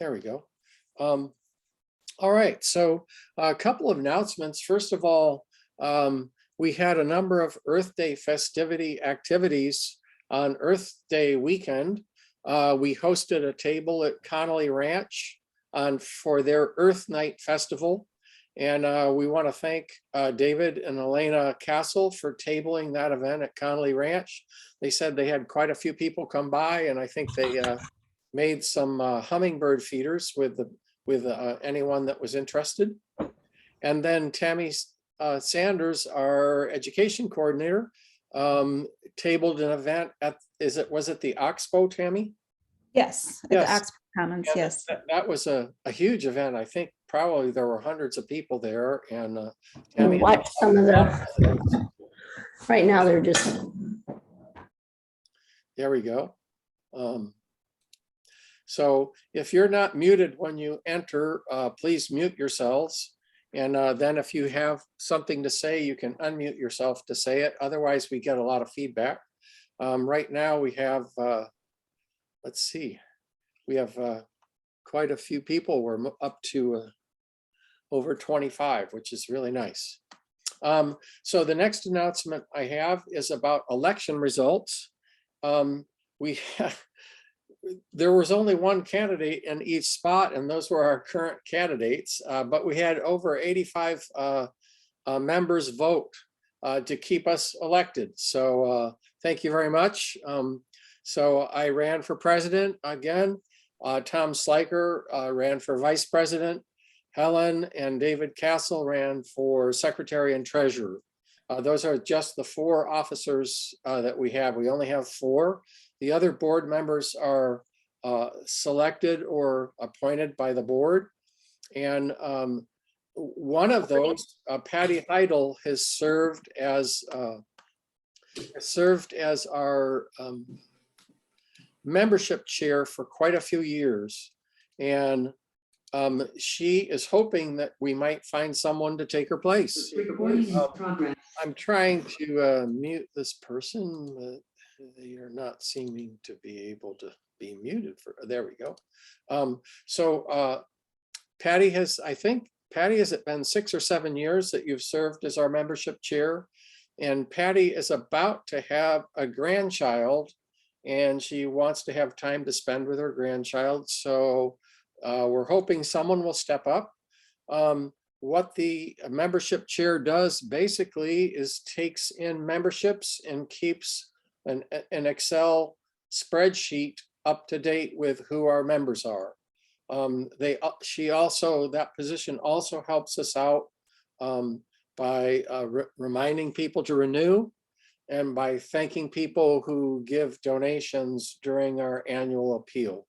There we go. All right, so a couple of announcements. First of all, we had a number of Earth Day festivity activities on Earth Day weekend. We hosted a table at Connolly Ranch for their Earth Night Festival. And we want to thank David and Elena Castle for tabling that event at Connolly Ranch. They said they had quite a few people come by, and I think they made some hummingbird feeders with anyone that was interested. And then Tammy Sanders, our education coordinator, tabled an event at, was it the Oxbow, Tammy? Yes, at Yes. the Oxford Commons, Yeah, yes. that was a huge event. I think probably there were hundreds of people there, and And watch some of the, right now they're just, there we go. So if you're not muted when you enter, please mute yourselves. And then if you have something to say, you can unmute yourself to say it. Otherwise, we get a lot of feedback. Right now we have, let's see, we have quite a few people. We're up to over 25, which is really nice. So the next announcement I have is about election results. There was only one candidate in each spot, and those were our current candidates, but we had over 85 members vote to keep us elected. So thank you very much. So I ran for president again. Tom Sliker ran for vice president. Helen and David Castle ran for secretary and treasurer. Those are just the 4 officers that we have. We only have 4. The other board members are selected or appointed by the board. And one of those, Patty Heidel, has served as our membership chair for quite a few years. And she is hoping that we might find someone to take her place. I'm trying to mute this person, but they are not seeming to be able to be muted for, there we go. Patty has, I think, Patty, has it been 6 or 7 years that you've served as our membership chair? And Patty is about to have a grandchild, and she wants to have time to spend with her grandchild. So we're hoping someone will step up. What the membership chair does basically is takes in memberships and keeps an Excel spreadsheet up to date with who our members are. That position also helps us out by reminding people to renew, and by thanking people who give donations during our annual appeal.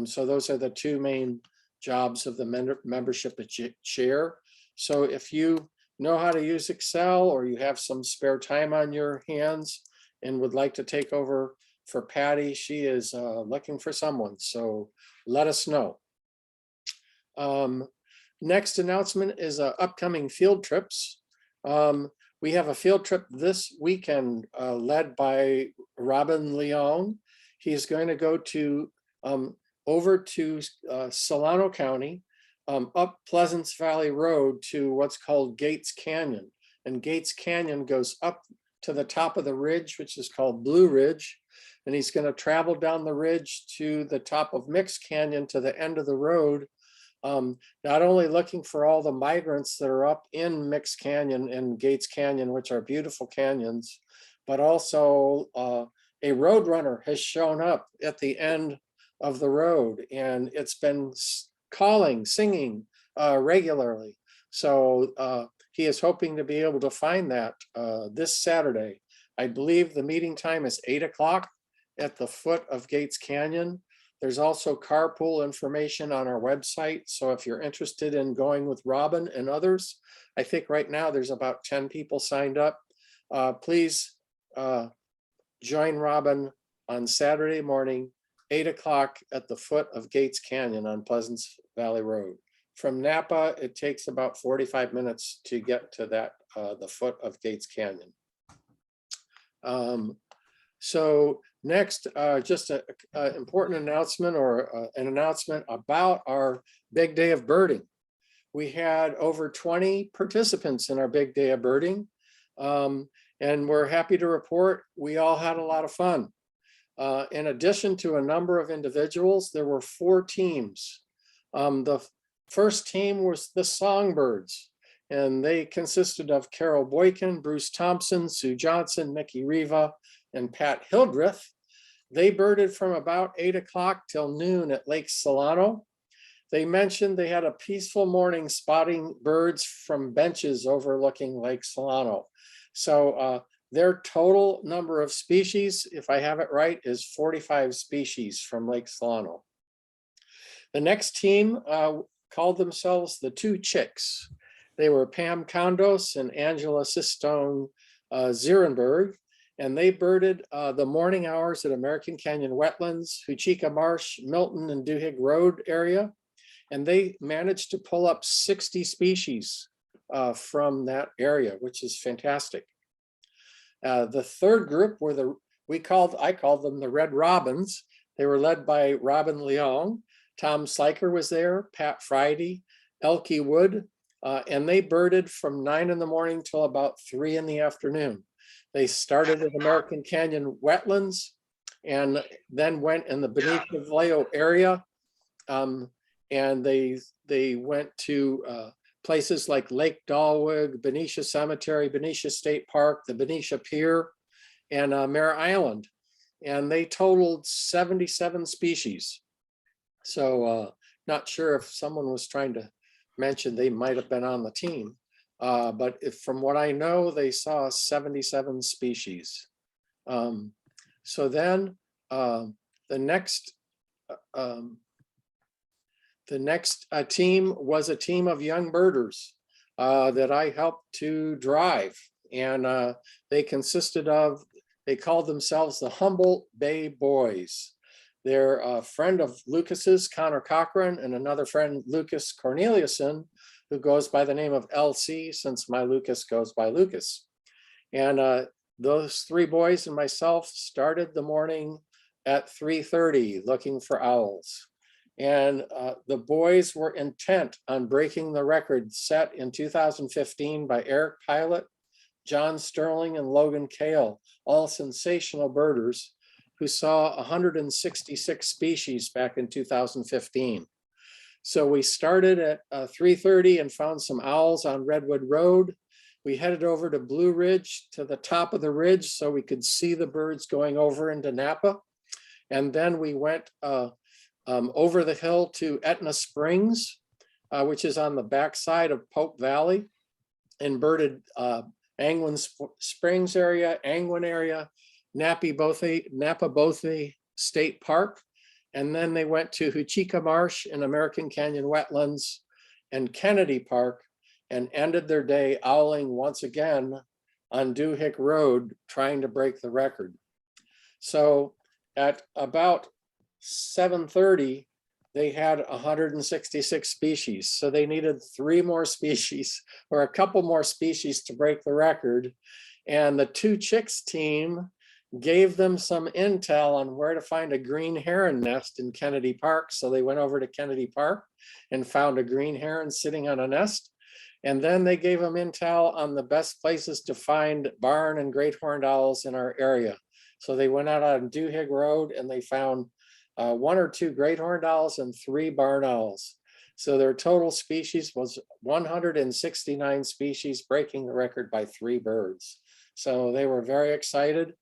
So those are the 2 main jobs of the membership chair. So if you know how to use Excel, or you have some spare time on your hands and would like to take over for Patty, she is looking for someone. So let us know. Next announcement is upcoming field trips. We have a field trip this weekend led by Robin Leong. He's going to go to over to Solano County, up Pleasance Valley Road to what's called Gates Canyon. And Gates Canyon goes up to the top of the ridge, which is called Blue Ridge. And he's going to travel down the ridge to the top of Mix Canyon to the end of the road. Not only looking for all the migrants that are up in Mix Canyon and Gates Canyon, which are beautiful canyons, but also a road runner has shown up at the end of the road, and it's been calling, singing regularly. So he is hoping to be able to find that this Saturday. I believe the meeting time is 8 o'clock at the foot of Gates Canyon. There's also carpool information on our website. So if you're interested in going with Robin and others, I think right now there's about 10 people signed up. Please join Robin on Saturday morning, 8 o'clock at the foot of Gates Canyon on Pleasance Valley Road. From Napa, it takes about 45 minutes to get to that, the foot of Gates Canyon. So Next, just a important announcement or an announcement about our big day of birding. We had over 20 participants in our big day of birding. And we're happy to report we all had a lot of fun. In addition to a number of individuals, there were 4 teams. The first team was the Songbirds, and they consisted of Carol Boykin, Bruce Thompson, Sue Johnson, Mickey Riva, and Pat Hildreth. They birded from about 8 o'clock till noon at Lake Solano. They mentioned they had a peaceful morning spotting birds from benches overlooking Lake Solano. So their total number of species, if I have it right, is 45 species from Lake Solano. The next team called themselves the Two Chicks. They were Pam Condos and Angela Sistone Zierenberg, and they birded the morning hours at American Canyon Wetlands, Huachuca Marsh, Milton, and Duhigg Road area. And they managed to pull up 60 species from that area, which is fantastic. The third group were I called them the Red Robins. They were led by Robin Leong. Tom Sliker was there, Pat Friday, Elke Wood, and they birded from 9 in the morning till about 3 in the afternoon. They started at American Canyon Wetlands and then went in the Benicia Vallejo area. And they went to places like Lake Dahlwig, Benicia Cemetery, Benicia State Park, the Benicia Pier, and Mare Island. And they totaled 77 species. So not sure if someone was trying to mention they might have been on the team. But from what I know, they saw 77 species. So then the next team was a team of young birders that I helped to drive. And they called themselves the Humboldt Bay Boys. They're a friend of Lucas's, Connor Cochran, and another friend, Lucas Corneliuson, who goes by the name of LC, since my Lucas goes by Lucas. And those 3 boys and myself started the morning at 3:30 looking for owls. And the boys were intent on breaking the record set in 2015 by Eric Pilot, John Sterling, and Logan Kale, all sensational birders who saw 166 species back in 2015. So we started at 3:30 and found some owls on Redwood Road. We headed over to Blue Ridge, to the top of the ridge, so we could see the birds going over into Napa. And then we went over the hill to Etna Springs, which is on the backside of Pope Valley, and birded Angwin Springs area, Angwin area, Napa Bothey State Park. And then they went to Huachuca Marsh and American Canyon Wetlands and Kennedy Park and ended their day owling once again on Duhigg Road, trying to break the record. So at about 7:30, they had 166 species. So they needed 3 more species or a couple more species to break the record. And the Two Chicks team gave them some intel on where to find a green heron nest in Kennedy Park. So they went over to Kennedy Park and found a green heron sitting on a nest. And then they gave them intel on the best places to find barn and great horned owls in our area. So they went out on Duhigg Road and they found 1 or 2 great horned owls and 3 barn owls. So their total species was 169 species, breaking the record by 3 birds. So they were very excited.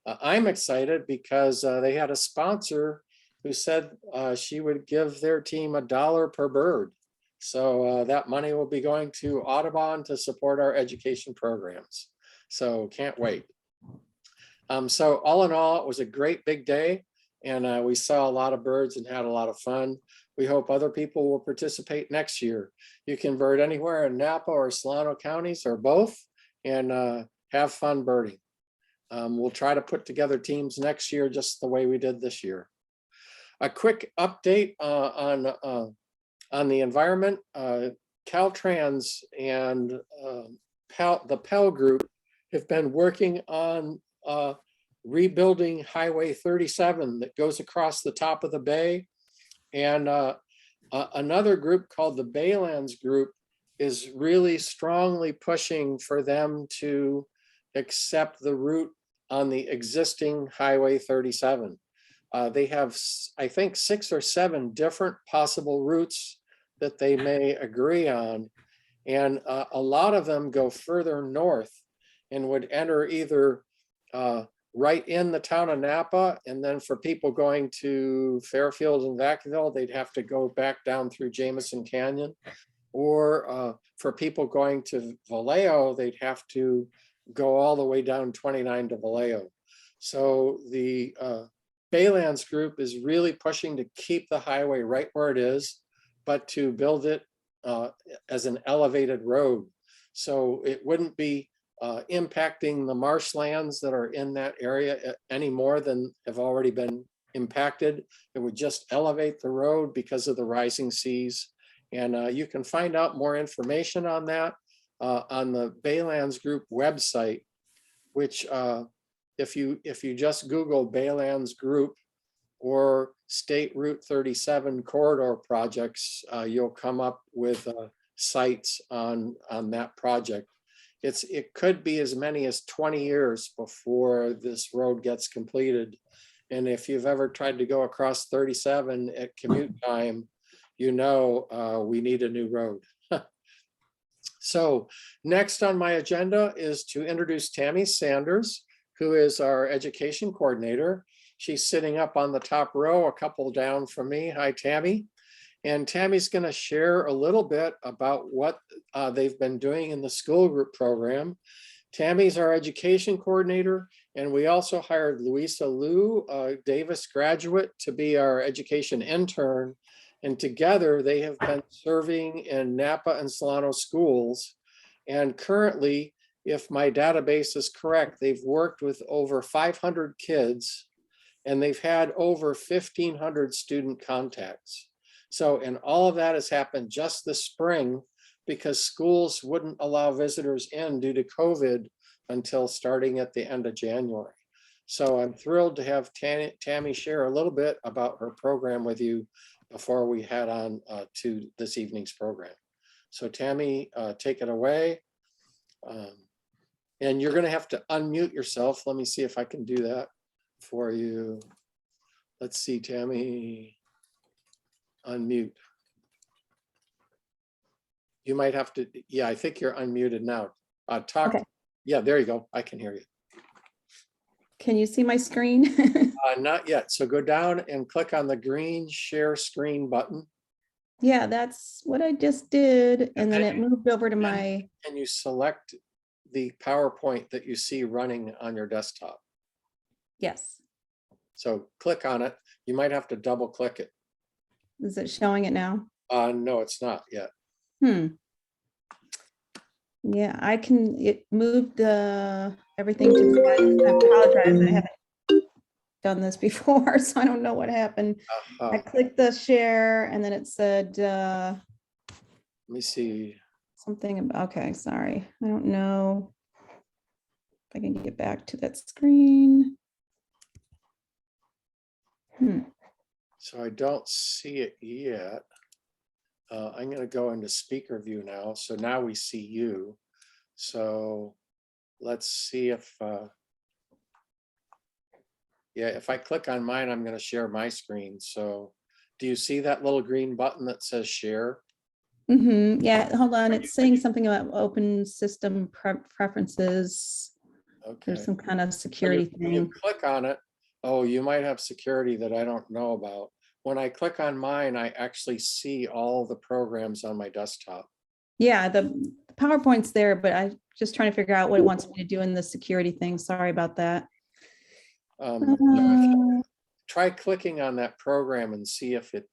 I'm excited because they had a sponsor who said she would give their team $1 per bird. So that money will be going to Audubon to support our education programs. So can't wait. So all in all, it was a great big day. And we saw a lot of birds and had a lot of fun. We hope other people will participate next year. You can bird anywhere in Napa or Solano counties or both, and have fun birding. We'll try to put together teams next year just the way we did this year. A quick update on the environment. Caltrans and the Pell Group have been working on rebuilding Highway 37 that goes across the top of the bay. And another group called the Baylands Group is really strongly pushing for them to accept the route on the existing Highway 37. They have, I think, 6 or 7 different possible routes that they may agree on. And a lot of them go further north and would enter either right in the town of Napa, and then for people going to Fairfield and Vacaville, they'd have to go back down through Jameson Canyon. Or for people going to Vallejo, they'd have to go all the way down 29 to Vallejo. So the Baylands Group is really pushing to keep the highway right where it is, but to build it as an elevated road. So it wouldn't be impacting the marshlands that are in that area any more than have already been impacted. It would just elevate the road because of the rising seas. And you can find out more information on that on the Baylands Group website, which if you just Google Baylands Group or State Route 37 corridor projects, you'll come up with sites on that project. It could be as many as 20 years before this road gets completed. And if you've ever tried to go across 37 at commute time, you know we need a new road. So next on my agenda is to introduce Tammy Sanders, who is our education coordinator. She's sitting up on the top row, a couple down from me. Hi, Tammy. And Tammy's going to share a little bit about what they've been doing in the school group program. Tammy's our education coordinator, and we also hired Louisa Liu, a Davis graduate, to be our education intern. And together they have been serving in Napa and Solano schools. And currently, if my database is correct, they've worked with over 500 kids, and they've had over 1,500 student contacts. So, and all of that has happened just this spring because schools wouldn't allow visitors in due to COVID until starting at the end of January. So I'm thrilled to have Tammy share a little bit about her program with you before we head on to this evening's program. So Tammy, take it away. And you're gonna have to unmute yourself. Let me see if I can do that for you. Let's see, Tammy, unmute. You might have to, yeah, I think you're unmuted now. Talk, okay. Yeah, there you go. I can hear you. Can you see my screen? Not yet. So go down and click on the green share screen button. Yeah, that's what I just did. And then it moved over to my. And you select the PowerPoint that you see running on your desktop. Yes. So click on it. You might have to double click it. Is it showing it now? No, it's not yet. Yeah, I can, it moved everything to the side. I apologize. I haven't done this before, so I don't know what happened. I clicked the share and then it said, let me see. Something about, okay, sorry. I don't know if I can get back to that screen. So I don't see it yet. I'm going to go into speaker view now. So now we see you. So let's see if, yeah, if I click on mine, I'm going to share my screen. So do you see that little green button that says share? Yeah, hold on. It's saying something about open system preferences. Okay. There's some kind of security thing. When you click on it, oh, you might have security that I don't know about. When I click on mine, I actually see all the programs on my desktop. Yeah, the PowerPoint's there, but I'm just trying to figure out what it wants me to do in the security thing. Sorry about that. Try clicking on that program and see if it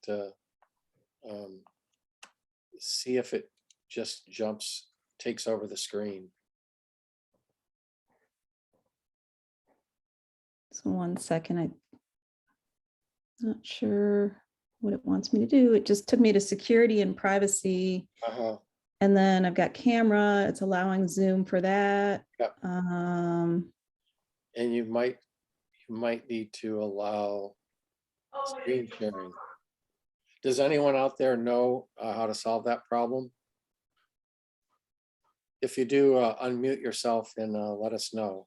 just takes over the screen. So 1 second, I'm not sure what it wants me to do. It just took me to security and privacy. And then I've got camera, it's allowing Zoom for that. Yep. And you might you might need to allow screen sharing. Does anyone out there know how to solve that problem? If you do, unmute yourself and let us know.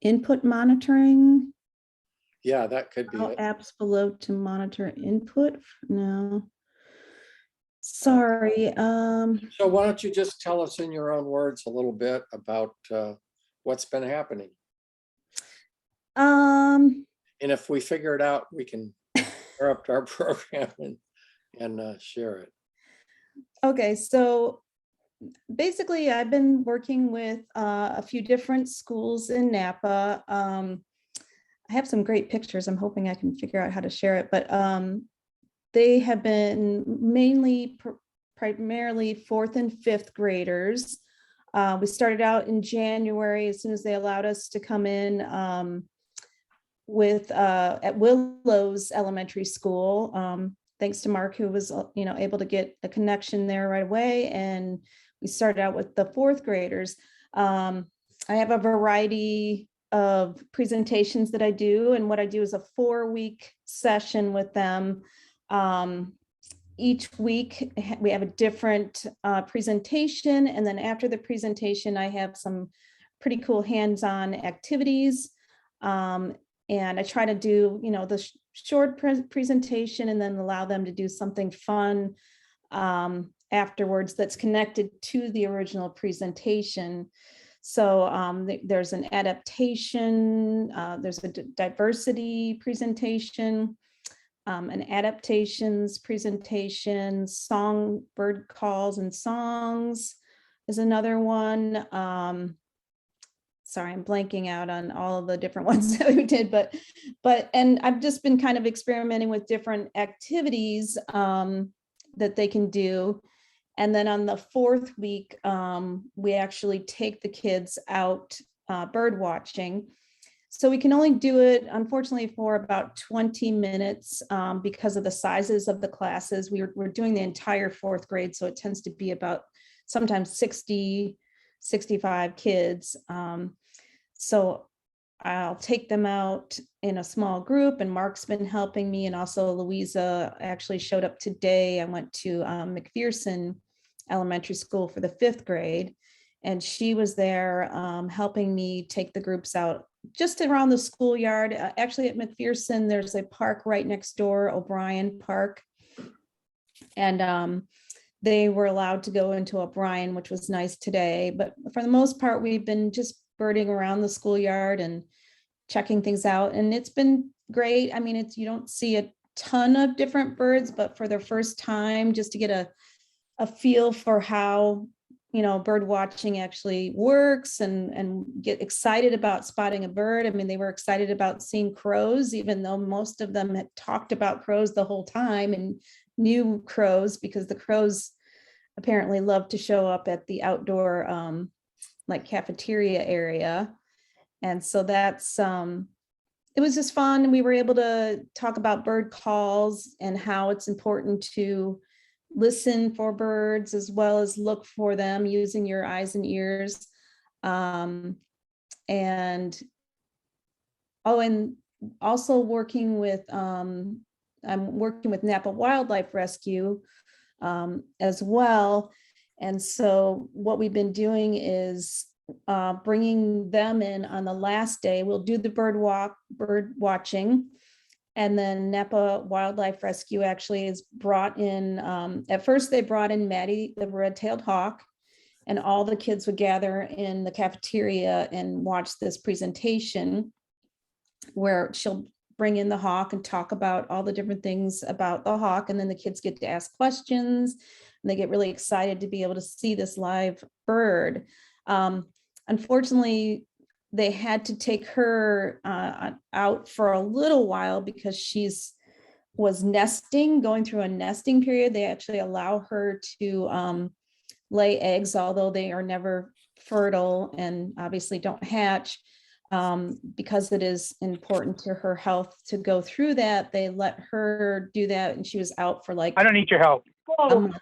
Input monitoring, Yeah, that could be all it. apps below to monitor input. No. Sorry. So why don't you just tell us in your own words a little bit about what's been happening? Um, And if we figure it out, we can interrupt our program and share it. okay, so basically I've been working with a few different schools in Napa. I have some great pictures. I'm hoping I can figure out how to share it, but they have been mainly primarily 4th and 5th graders. We started out in January as soon as they allowed us to come in with at Willows Elementary School. Thanks to Mark, who was able to get a connection there right away. And we started out with the 4th graders. I have a variety of presentations that I do. And what I do is a 4-week session with them. Each week we have a different presentation. And then after the presentation, I have some pretty cool hands-on activities. And I try to do, the short presentation and then allow them to do something fun afterwards that's connected to the original presentation. So there's an adaptation, there's a diversity presentation, an adaptations presentation, song, bird calls and songs is another one. Sorry, I'm blanking out on all of the different ones that we did, and I've just been kind of experimenting with different activities that they can do. And then on the 4th week, we actually take the kids out bird watching. So we can only do it, unfortunately, for about 20 minutes because of the sizes of the classes. We're doing the entire 4th grade, so it tends to be about sometimes 60, 65 kids. So I'll take them out in a small group, and Mark's been helping me, and also Louisa actually showed up today. I went to McPherson Elementary School for the 5th grade, and she was there helping me take the groups out just around the schoolyard. Actually at McPherson, there's a park right next door, O'Brien Park. And they were allowed to go into O'Brien, which was nice today. But for the most part, we've been just birding around the schoolyard and checking things out. And it's been great. I mean, you don't see a ton of different birds, but for their first time, just to get a feel for how, bird watching actually works and get excited about spotting a bird. I mean, they were excited about seeing crows, even though most of them had talked about crows the whole time and knew crows, because the crows apparently love to show up at the outdoor like cafeteria area. And so that's it was just fun. We were able to talk about bird calls and how it's important to listen for birds as well as look for them using your eyes and ears. And also working with I'm working with Napa Wildlife Rescue as well. And so what we've been doing is bringing them in on the last day. We'll do the bird watching. And then Napa Wildlife Rescue actually is brought in. At first, they brought in Maddie, the red-tailed hawk, and all the kids would gather in the cafeteria and watch this presentation where she'll bring in the hawk and talk about all the different things about the hawk. And then the kids get to ask questions and they get really excited to be able to see this live bird. Unfortunately, they had to take her out for a little while because was nesting, going through a nesting period. They actually allow her to lay eggs, although they are never fertile and obviously don't hatch. Because it is important to her health to go through that, they let her do that, and she was out for like I don't need your help. a month.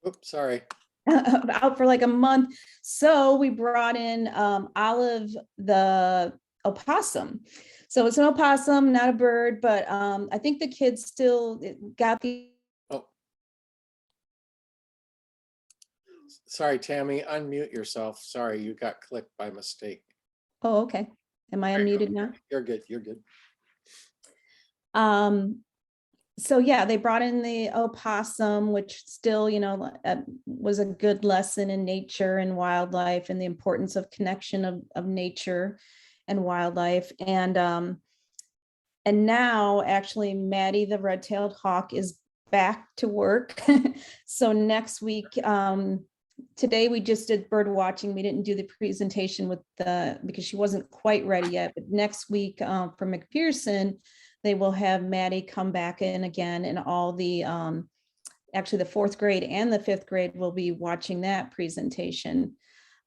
Oops, sorry. out for like a month. So we brought in Olive the opossum. So it's an opossum, not a bird, but I think the kids still got the. Oh. Sorry, Tammy, unmute yourself. Sorry, you got clicked by mistake. Oh, okay. Am I unmuted now? You're good. You're good. So yeah, they brought in the opossum, which still, was a good lesson in nature and wildlife and the importance of connection of nature and wildlife. And now actually Maddie, the red-tailed hawk, is back to work. So next week, today we just did bird watching. We didn't do the presentation because she wasn't quite ready yet, but next week for McPherson, they will have Maddie come back in again, and all the, actually the 4th grade and the 5th grade will be watching that presentation.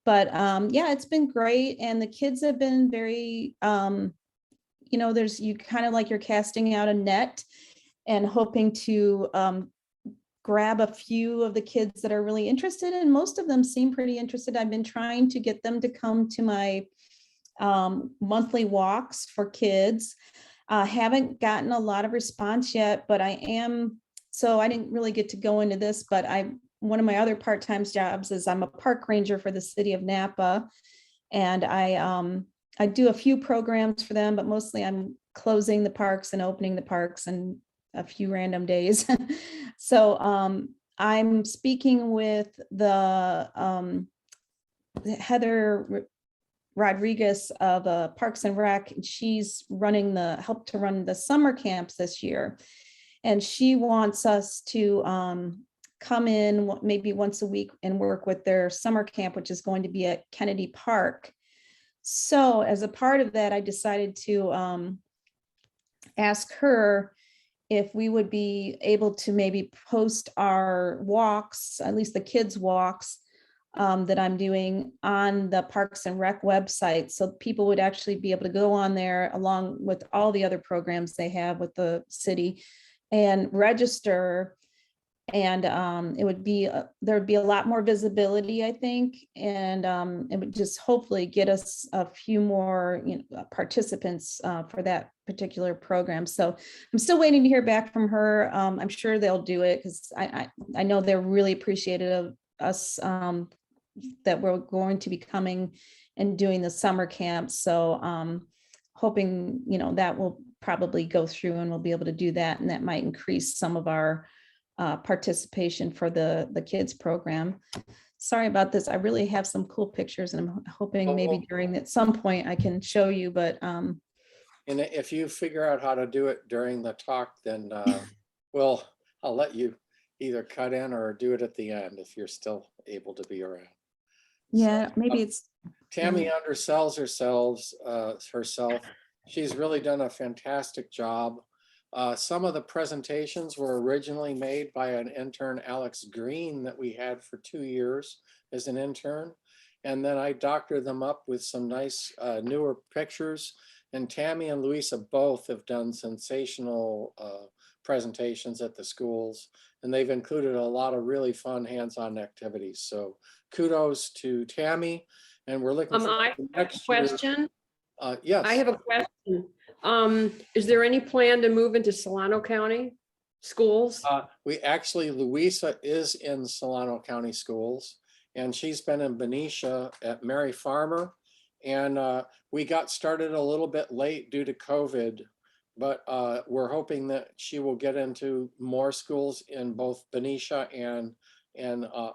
But yeah, it's been great. And the kids have been very, you kind of like you're casting out a net and hoping to grab a few of the kids that are really interested. And most of them seem pretty interested. I've been trying to get them to come to my monthly walks for kids. Haven't gotten a lot of response yet, but I didn't really get to go into this, but one of my other part-time jobs is I'm a park ranger for the city of Napa. And I do a few programs for them, but mostly I'm closing the parks and opening the parks and a few random days. So I'm speaking with the Heather Rodriguez of Parks and Rec. She's helped to run the summer camps this year. And she wants us to come in maybe once a week and work with their summer camp, which is going to be at Kennedy Park. So as a part of that, I decided to ask her if we would be able to maybe post our walks, at least the kids' walks, that I'm doing on the Parks and Rec website. So people would actually be able to go on there along with all the other programs they have with the city and register. And it would be, there would be a lot more visibility, I think. And it would just hopefully get us a few more participants for that particular program. So I'm still waiting to hear back from her. I'm sure they'll do it because I know they're really appreciative of us that we're going to be coming and doing the summer camp. So hoping, that will probably go through and we'll be able to do that. And that might increase some of our participation for the kids program. Sorry about this. I really have some cool pictures and I'm hoping maybe at some point I can show you, but. And if you figure out how to do it during the talk, then I'll let you either cut in or do it at the end if you're still able to be around. Yeah, so, maybe Tammy undersells herself. She's really done a fantastic job. Some of the presentations were originally made by an intern, Alex Green, that we had for 2 years as an intern. And then I doctored them up with some nice newer pictures. And Tammy and Luisa both have done sensational presentations at the schools. And they've included a lot of really fun hands-on activities. So kudos to Tammy. And we're looking for I the have next a question. Yes. I have a question. Is there any plan to move into Solano County schools? Luisa is in Solano County schools, and she's been in Benicia at Mary Farmer. And we got started a little bit late due to COVID, but we're hoping that she will get into more schools in both Benicia and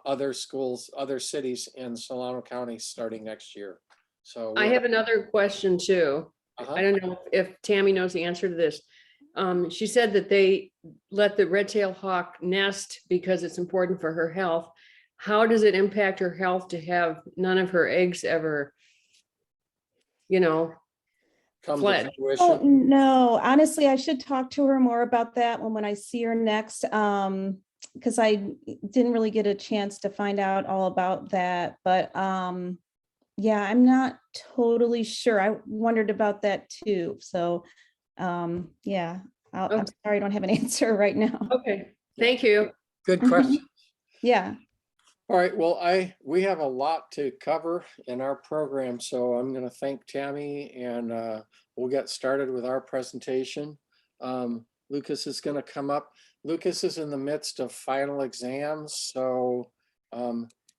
other schools, other cities in Solano County starting next year. So I have another question too. I don't know if Tammy knows the answer to this. She said that they let the red-tailed hawk nest because it's important for her health. How does it impact her health to have none of her eggs ever, fled? Oh, no, honestly, I should talk to her more about that when I see her next. Because I didn't really get a chance to find out all about that. But yeah, I'm not totally sure. I wondered about that too. So yeah, I'm sorry, I don't have an answer right now. Okay, thank you. Good question. Yeah. All right, well, we have a lot to cover in our program, so I'm going to thank Tammy, and we'll get started with our presentation. Lucas is going to come up. Lucas is in the midst of final exams, so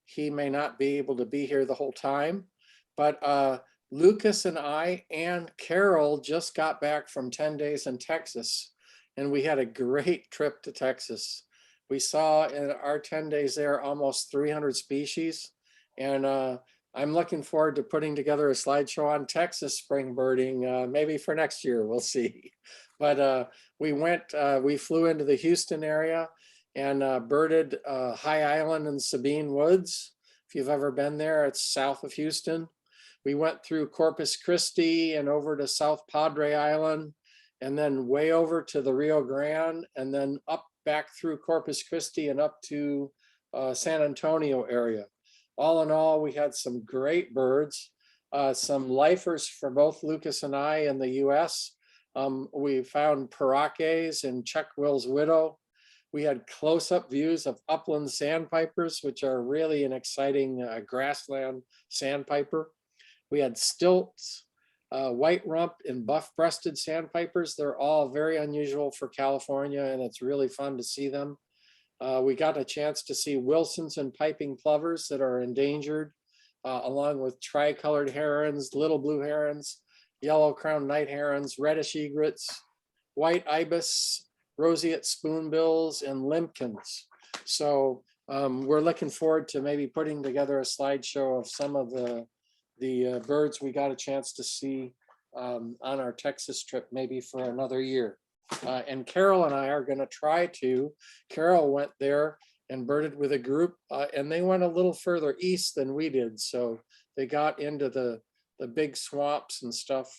he may not be able to be here the whole time, but Lucas and I and Carol just got back from 10 days in Texas, and we had a great trip to Texas. We saw in our 10 days there almost 300 species, and I'm looking forward to putting together a slideshow on Texas spring birding, maybe for next year, we'll see. But we flew into the Houston area and birded High Island and Sabine Woods. If you've ever been there, it's south of Houston. We went through Corpus Christi and over to South Padre Island, and then way over to the Rio Grande, and then up back through Corpus Christi and up to San Antonio area. All in all, we had some great birds, some lifers for both Lucas and I in the US. We found paraques and Check-Will's widow. We had close-up views of upland sandpipers, which are really an exciting grassland sandpiper. We had stilts, white rump and buff-breasted sandpipers. They're all very unusual for California, and it's really fun to see them. We got a chance to see Wilsons and piping plovers that are endangered, along with tricolored herons, little blue herons, yellow-crowned night herons, reddish egrets, white ibis, roseate spoonbills, and limpkins. So we're looking forward to maybe putting together a slideshow of some of the birds we got a chance to see on our Texas trip, maybe for another year. And Carol and I are going to try to. Carol went there and birded with a group, and they went a little further east than we did. So they got into the big swamps and stuff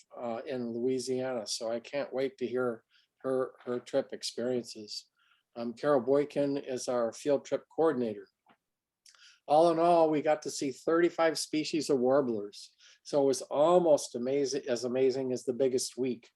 in Louisiana. So I can't wait to hear her trip experiences. Carol Boykin is our field trip coordinator. All in all, we got to see 35 species of warblers. So it was almost amazing as the biggest week.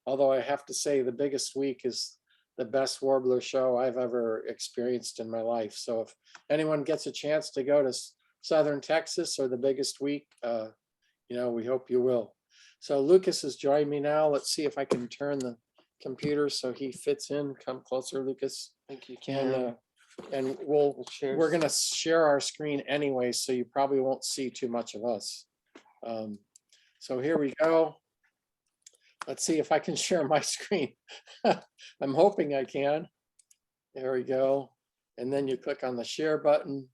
Although I have to say the biggest week is the best warbler show I've ever experienced in my life. So if anyone gets a chance to go to Southern Texas or the biggest week, we hope you will. So Lucas has joined me now. Let's see if I can turn the computer so he fits in. Come closer, Lucas. Thank you, Ken. And we're going to share our screen anyway, so you probably won't see too much of us. So here we go. Let's see if I can share my screen. I'm hoping I can. There we go. And then you click on the share button,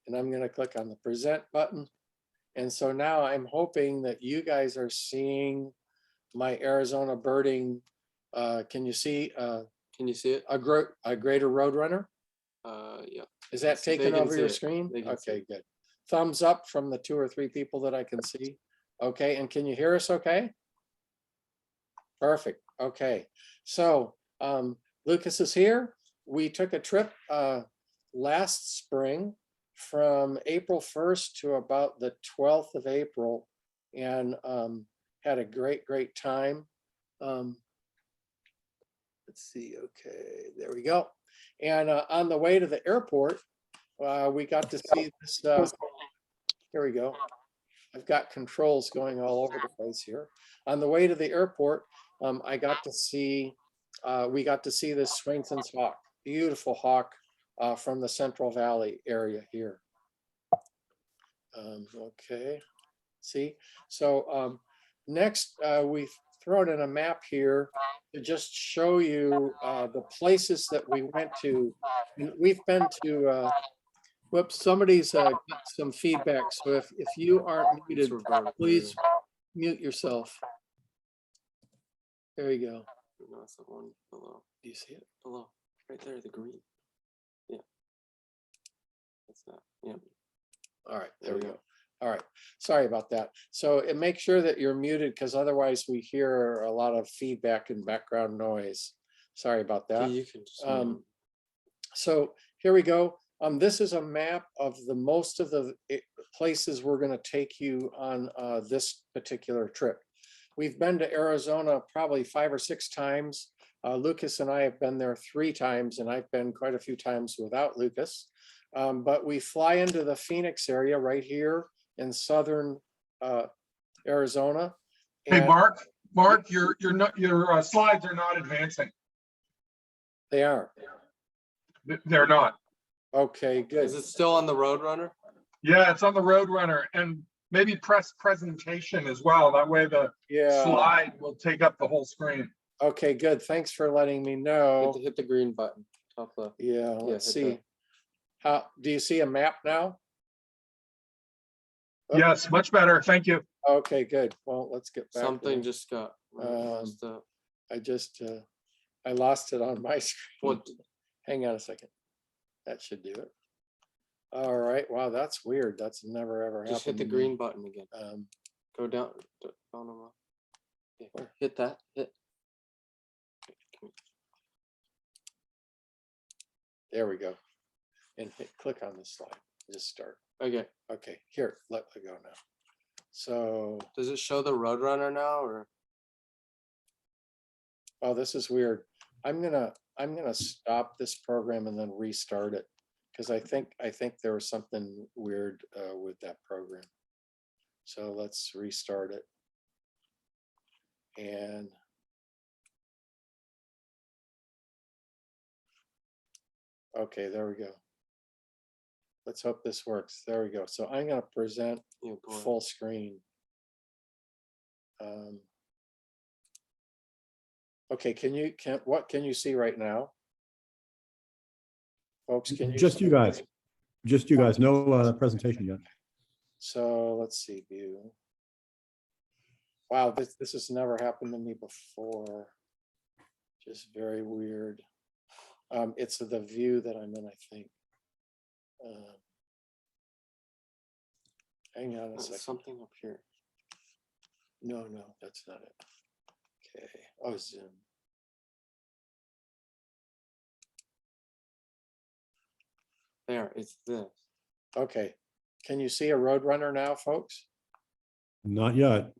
and I'm going to click on the present button. And so now I'm hoping that you guys are seeing my Arizona birding. Can you see? Can you see it? A greater roadrunner? Yeah. Is that taken over your screen? Okay, good. Thumbs up from the 2 or 3 people that I can see. Okay, and can you hear us okay? Perfect. Okay, so Lucas is here. We took a trip last spring from April 1st to about the 12th of April, and had a great time. Let's see. Okay, there we go. And on the way to the airport, we got to see this. Here we go. I've got controls going all over the place here. On the way to the airport, we got to see this Swainson's hawk, beautiful hawk from the Central Valley area here. Okay, see. So next, we've thrown in a map here to just show you the places that we went to. We've been to, whoops, somebody's got some feedback. So if you aren't muted, please mute yourself. There you go. No, it's the one below. Do you see it? Below. Right there, the green. Yeah. That's that. Yeah. All right, there we go. All right, sorry about that. So make sure that you're muted, because otherwise we hear a lot of feedback and background noise. Sorry about that. Yeah, you can just, so here we go. This is a map of most of the places we're going to take you on this particular trip. We've been to Arizona probably 5 or 6 times. Lucas and I have been there 3 times, and I've been quite a few times without Lucas. But we fly into the Phoenix area right here in southern Arizona. Hey, and Mark, your slides are not advancing. They are. They're not. Okay, good. Is it still on the Roadrunner? Yeah, it's on the Roadrunner, and maybe press presentation as well. That way the Yeah. slide will take up the whole screen. Okay, good. Thanks for letting me know. Hit the green button, top left. Yeah, let's hit see. that. How do you see a map now? Oh. Yes, much better. Thank you. Okay, good. Well, let's get back. to Something it. just got. messed up. I lost it on my screen. What? Hang on a second. That should do it. All right. Wow, that's weird. That's never ever happened. Just hit the to me. green button again. Go down. Oh, no. Yeah, hit that. Hit. There we go. And click on this slide. Just start. Okay. Okay, here, let me go now. So, Does it show the Roadrunner now, or? oh, this is weird. I'm gonna stop this program and then restart it because I think there was something weird with that program. So let's restart it. And okay, there we go. Let's hope this works. There we go. So I'm gonna present Yeah, go ahead. full screen. Okay, what can you see right now? Folks, can you? Just you guys. Just you guys. No presentation yet. So let's see, view. Wow, this has never happened to me before. Just very weird. It's the view that I'm in, I think. Hang on a There's second. something up here. No, that's not it. Okay, oh, zoom. There, it's this. Okay, can you see a Roadrunner now, folks? Not yet.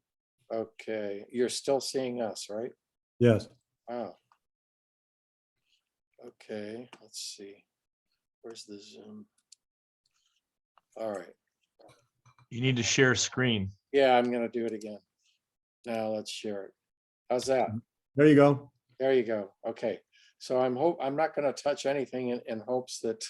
Okay, you're still seeing us, right? Yes. Wow. Okay, let's see. Where's the zoom? All right. You need to share screen. Yeah, I'm gonna do it again. Now let's share it. How's that? There you go. There you go. Okay. So I'm not gonna touch anything in hopes that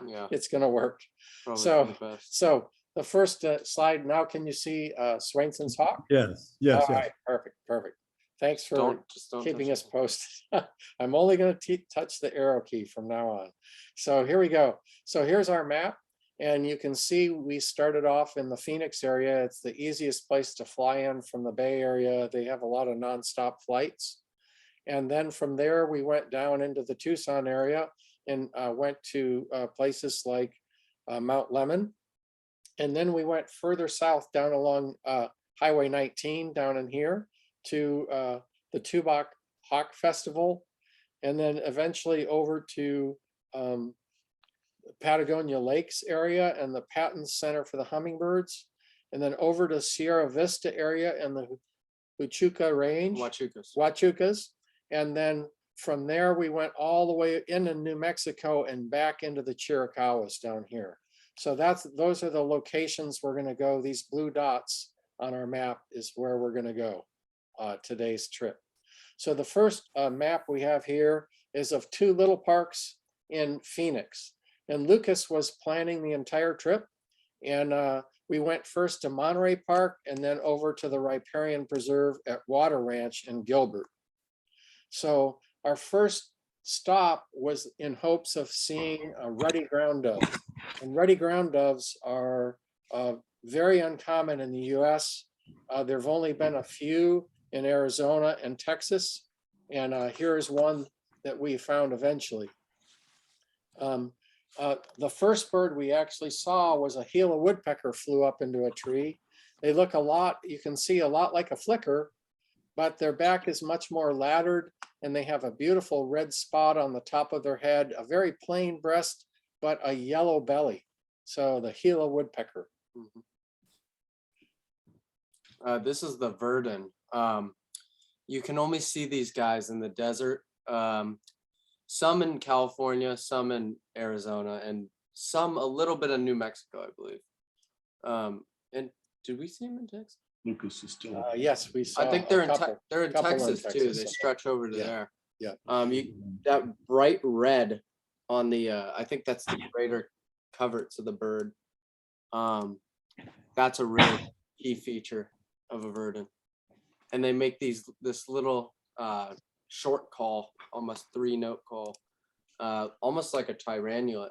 Yeah, it's gonna work. probably So- for the best. So the first slide, now can you see Swainson's hawk? Yes. Yes. All Yes. right, perfect. Thanks for Just don't keeping touch us it. posted. I'm only going to touch the arrow key from now on. So here we go. So here's our map. And you can see we started off in the Phoenix area. It's the easiest place to fly in from the Bay Area. They have a lot of nonstop flights. And then from there, we went down into the Tucson area and went to places like Mount Lemmon. And then we went further south down along Highway 19 down in here to the Tubac Hawk Festival, and then eventually over to Patagonia Lakes area and the Patton Center for the Hummingbirds, and then over to Sierra Vista area and the Huachuca Range, Huachucas. And then from there, we went all the way into New Mexico and back into the Chiricahuas down here. So those are the locations we're gonna go. These blue dots on our map is where we're gonna go today's trip. So the first map we have here is of two little parks in Phoenix. And Lucas was planning the entire trip. And we went first to Monterey Park and then over to the Riparian Preserve at Water Ranch in Gilbert. So our first stop was in hopes of seeing ruddy ground doves. And ruddy ground doves are very uncommon in the US. There have only been a few in Arizona and Texas. And here's one that we found eventually. The first bird we actually saw was a Gila woodpecker flew up into a tree. They look a lot, you can see a lot like a flicker, but their back is much more laddered and they have a beautiful red spot on the top of their head, a very plain breast, but a yellow belly. So the Gila woodpecker. This is the verdin. You can only see these guys in the desert. Some in California, some in Arizona, and some, a little bit of New Mexico, I believe. And did we see them in Texas? Lucas is still. Yes, we saw. I think a they're couple. they're in couple in Texas too. Texas, They so- stretch over to Yeah, there. yeah. That bright red on the I think that's the greater coverts of the bird. That's a real key feature of a verdant. And they make this little short call, almost 3-note call, almost like a tyrannulet,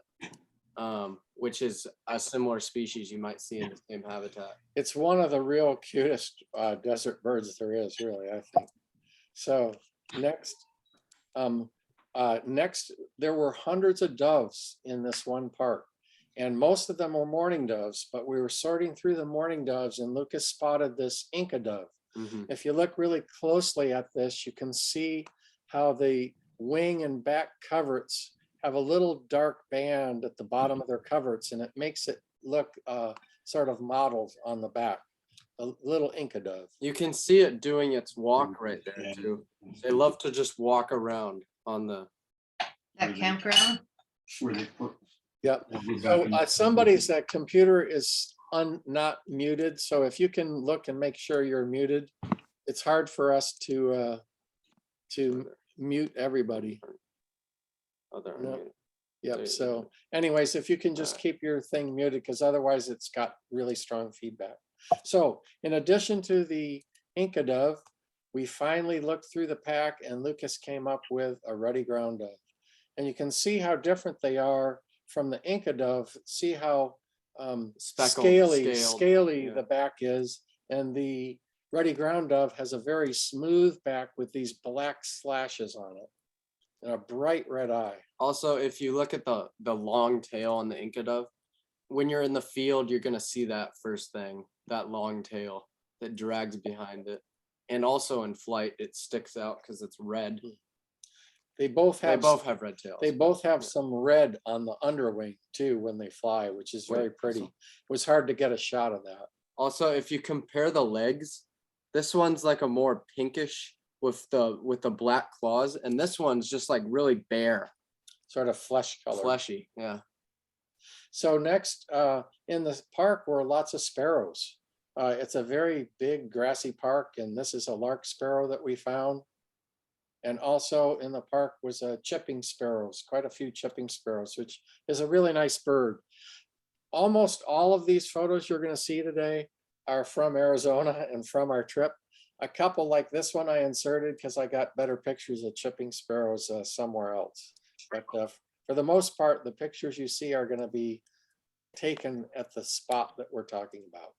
which is a similar species you might see in the same habitat. It's one of the real cutest desert birds there is, really, I think. So next, there were hundreds of doves in this one park, and most of them were mourning doves, but we were sorting through the mourning doves and Lucas spotted this Inca dove. Mhm. If you look really closely at this, you can see how the wing and back coverts have a little dark band at the bottom of their coverts, and it makes it look sort of modeled on the back. A little Inca dove. You can see it doing its walk right there too. They love to just walk around on the. That campground? Where they put. Yep. We're So back in- somebody's computer is not muted. So if you can look and make sure you're muted, it's hard for us to mute everybody. Other. No. Yep. There- So anyways, if you can just keep your thing muted, because otherwise it's got really strong feedback. So in addition to the Inca dove, we finally looked through the pack and Lucas came up with a ruddy ground dove. And you can see how different they are from the Inca dove. See how Speckled, scaly scaled, yeah. the back is. And the ruddy ground dove has a very smooth back with these black slashes on it and a bright red eye. Also, if you look at the long tail on the Inca dove, when you're in the field, you're gonna see that first thing, that long tail that drags behind it. And also in flight, it sticks out because it's red. They both They have both have red tails. They both have some red on the underwing too when they fly, which is very Wait, pretty. so- It was hard to get a shot of that. Also, if you compare the legs, this one's like a more pinkish with the black claws, and this one's just like really bare, Sort of flesh color. fleshy. Yeah. So next in the park were lots of sparrows. It's a very big grassy park, and this is a lark sparrow that we found. And also in the park was chipping sparrows, quite a few chipping sparrows, which is a really nice bird. Almost all of these photos you're going to see today are from Arizona and from our trip. A couple like this one I inserted because I got better pictures of chipping sparrows somewhere else. But for the most part, the pictures you see are going to be taken at the spot that we're talking about.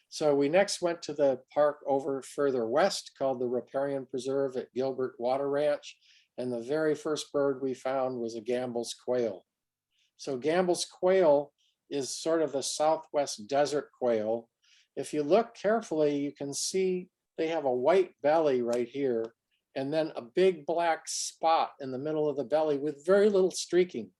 So we next went to the park over further west called the Riparian Preserve at Gilbert Water Ranch. And the very first bird we found was a Gambel's quail. So Gambel's quail is sort of the Southwest desert quail. If you look carefully, you can see they have a white belly right here, and then a big black spot in the middle of the belly with very little streaking.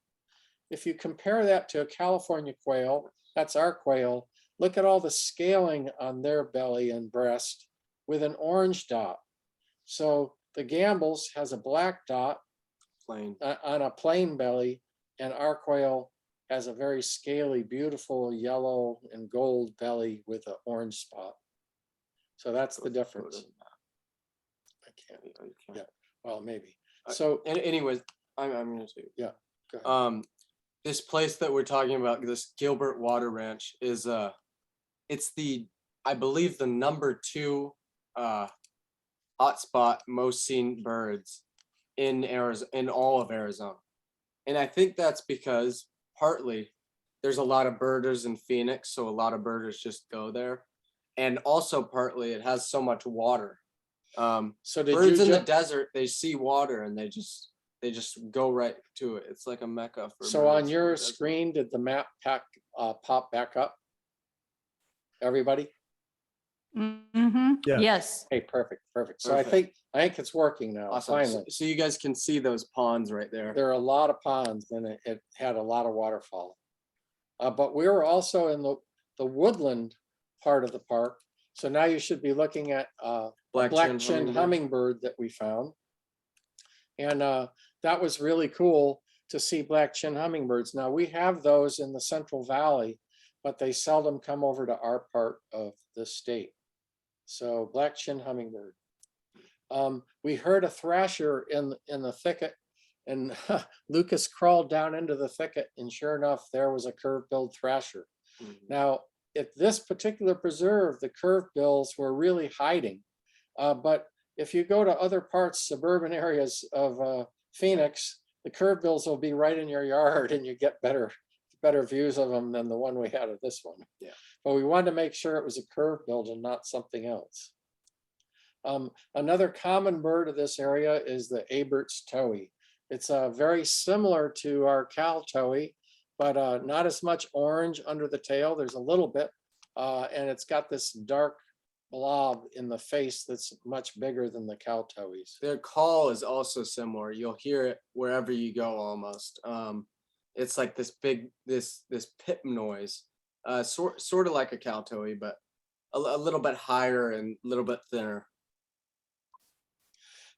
If you compare that to a California quail, that's our quail, look at all the scaling on their belly and breast with an orange dot. So the Gambel's has a black dot Plain. on a plain belly, and our quail has a very scaly, beautiful yellow and gold belly with an orange spot. So that's the difference. I can't, yeah, well, maybe. So anyways, I'm gonna say. Yeah, go ahead. This place that we're talking about, this Gilbert Water Ranch, is it's I believe the #2 hotspot most seen birds in Arizona, in all of Arizona. And I think that's because partly there's a lot of birders in Phoenix, so a lot of birders just go there. And also partly it has so much water. So did Birds you in the jump, desert, they see water and they just go right to it. It's like a mecca for so on birds in your the desert. screen, did the map pack pop back up? Everybody? Mm-hmm. Yeah. Yes. Hey, perfect. So Perfect. I think it's working now, Awesome. So, finally. so you guys can see those ponds right there. There are a lot of ponds and it had a lot of waterfall. But we were also in the woodland part of the park. So now you should be looking at a black-chinned hummingbird that we found. And that was really cool to see black-chin hummingbirds. Now, we have those in the Central Valley, but they seldom come over to our part of the state. So black-chin hummingbird. We heard a thrasher in the thicket, and Lucas crawled down into the thicket, and sure enough, there was a curved-billed thrasher. Now, at this particular preserve, the curved bills were really hiding. But if you go to other parts, suburban areas of Phoenix, the curved bills will be right in your yard, and you get better views of them than the one we had of this one. Yeah. But we wanted to make sure it was a curved bill and not something else. Another common bird of this area is the Abert's towhee. It's very similar to our cow towhee, but not as much orange under the tail. There's a little bit, and it's got this dark blob in the face that's much bigger than the cow towhees. Their call is also similar. You'll hear it wherever you go almost. It's like this big, this pip noise, sort of like a cow towhee, but a little bit higher and a little bit thinner.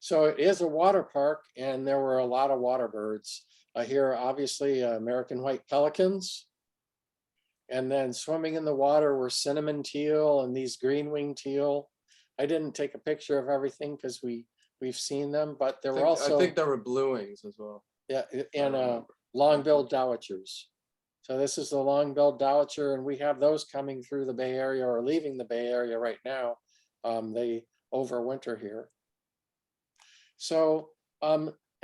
So it is a water park, and there were a lot of water birds. Here, obviously, American white pelicans. And then swimming in the water were cinnamon teal and these green-winged teal. I didn't take a picture of everything because we've seen them, but there were also— I think there were blue wings as well. Yeah, and long-billed dowitchers. So this is the long-billed dowitcher, and we have those coming through the Bay Area or leaving the Bay Area right now. They overwinter here. So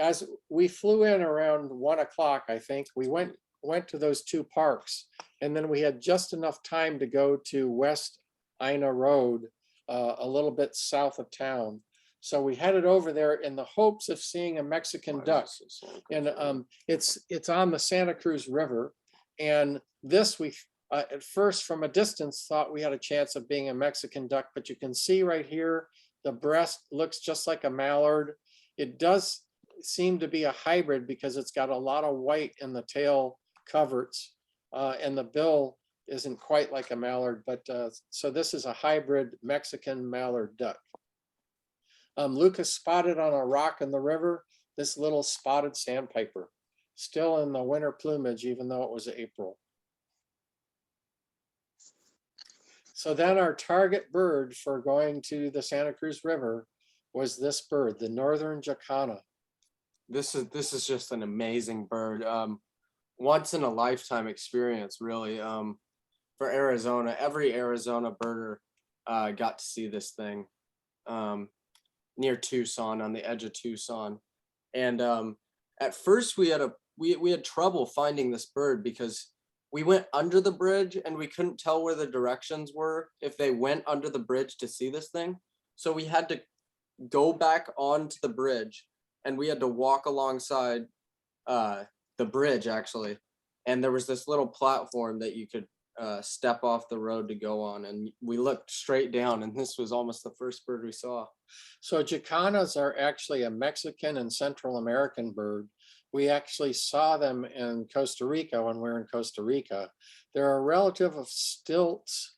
as we flew in around 1 o'clock, I think, we went to those two parks, and then we had just enough time to go to West Ina Road, a little bit south of town. So we headed over there in the hopes of seeing a Mexican duck. And it's on the Santa Cruz River. And this we at first from a distance thought we had a chance of being a Mexican duck, but you can see right here, the breast looks just like a mallard. It does seem to be a hybrid because it's got a lot of white in the tail coverts, and the bill isn't quite like a mallard, but so this is a hybrid Mexican mallard duck. Lucas spotted on a rock in the river this little spotted sandpiper, still in the winter plumage, even though it was April. So then our target bird for going to the Santa Cruz River was this bird, the northern jacana. This is just an amazing bird. Once in a lifetime experience, really. For Arizona, every Arizona birder got to see this thing near Tucson, on the edge of Tucson. And at first we had trouble finding this bird because we went under the bridge and we couldn't tell where the directions were if they went under the bridge to see this thing. So we had to go back onto the bridge, and we had to walk alongside the bridge actually. And there was this little platform that you could step off the road to go on, and we looked straight down, and this was almost the first bird we saw. So jacanas are actually a Mexican and Central American bird. We actually saw them in Costa Rica when we were in Costa Rica. They're a relative of stilts,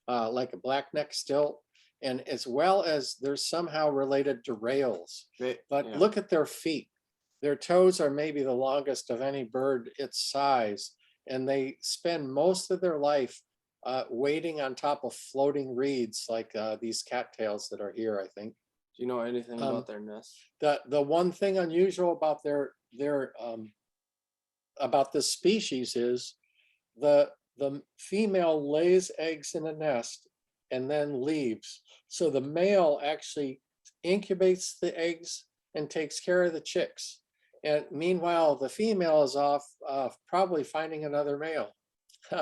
like a blackneck stilt, and as well as they're somehow related to rails. But yeah. Look at their feet. Their toes are maybe the longest of any bird its size, and they spend most of their life wading on top of floating reeds like these cattails that are here, I think. Do you know anything about their nest? The one thing unusual about about this species is the female lays eggs in a nest and then leaves. So the male actually incubates the eggs and takes care of the chicks. And meanwhile, the female is off probably finding another male.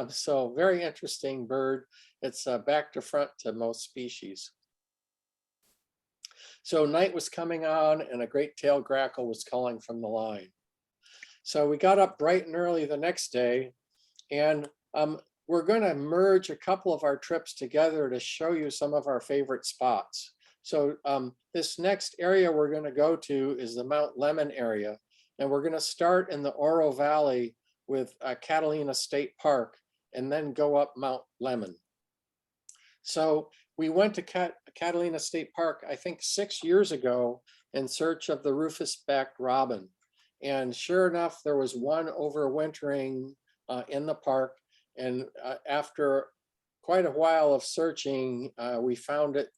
So very interesting bird. It's back to front to most species. So night was coming on and a great-tailed grackle was calling from the line. So we got up bright and early the next day, and we're going to merge a couple of our trips together to show you some of our favorite spots. So this next area we're going to go to is the Mount Lemmon area, and we're going to start in the Oro Valley with Catalina State Park and then go up Mount Lemmon. So we went to Catalina State Park, I think 6 years ago, in search of the rufous-backed robin. And sure enough, there was one overwintering in the park. And after quite a while of searching, we found it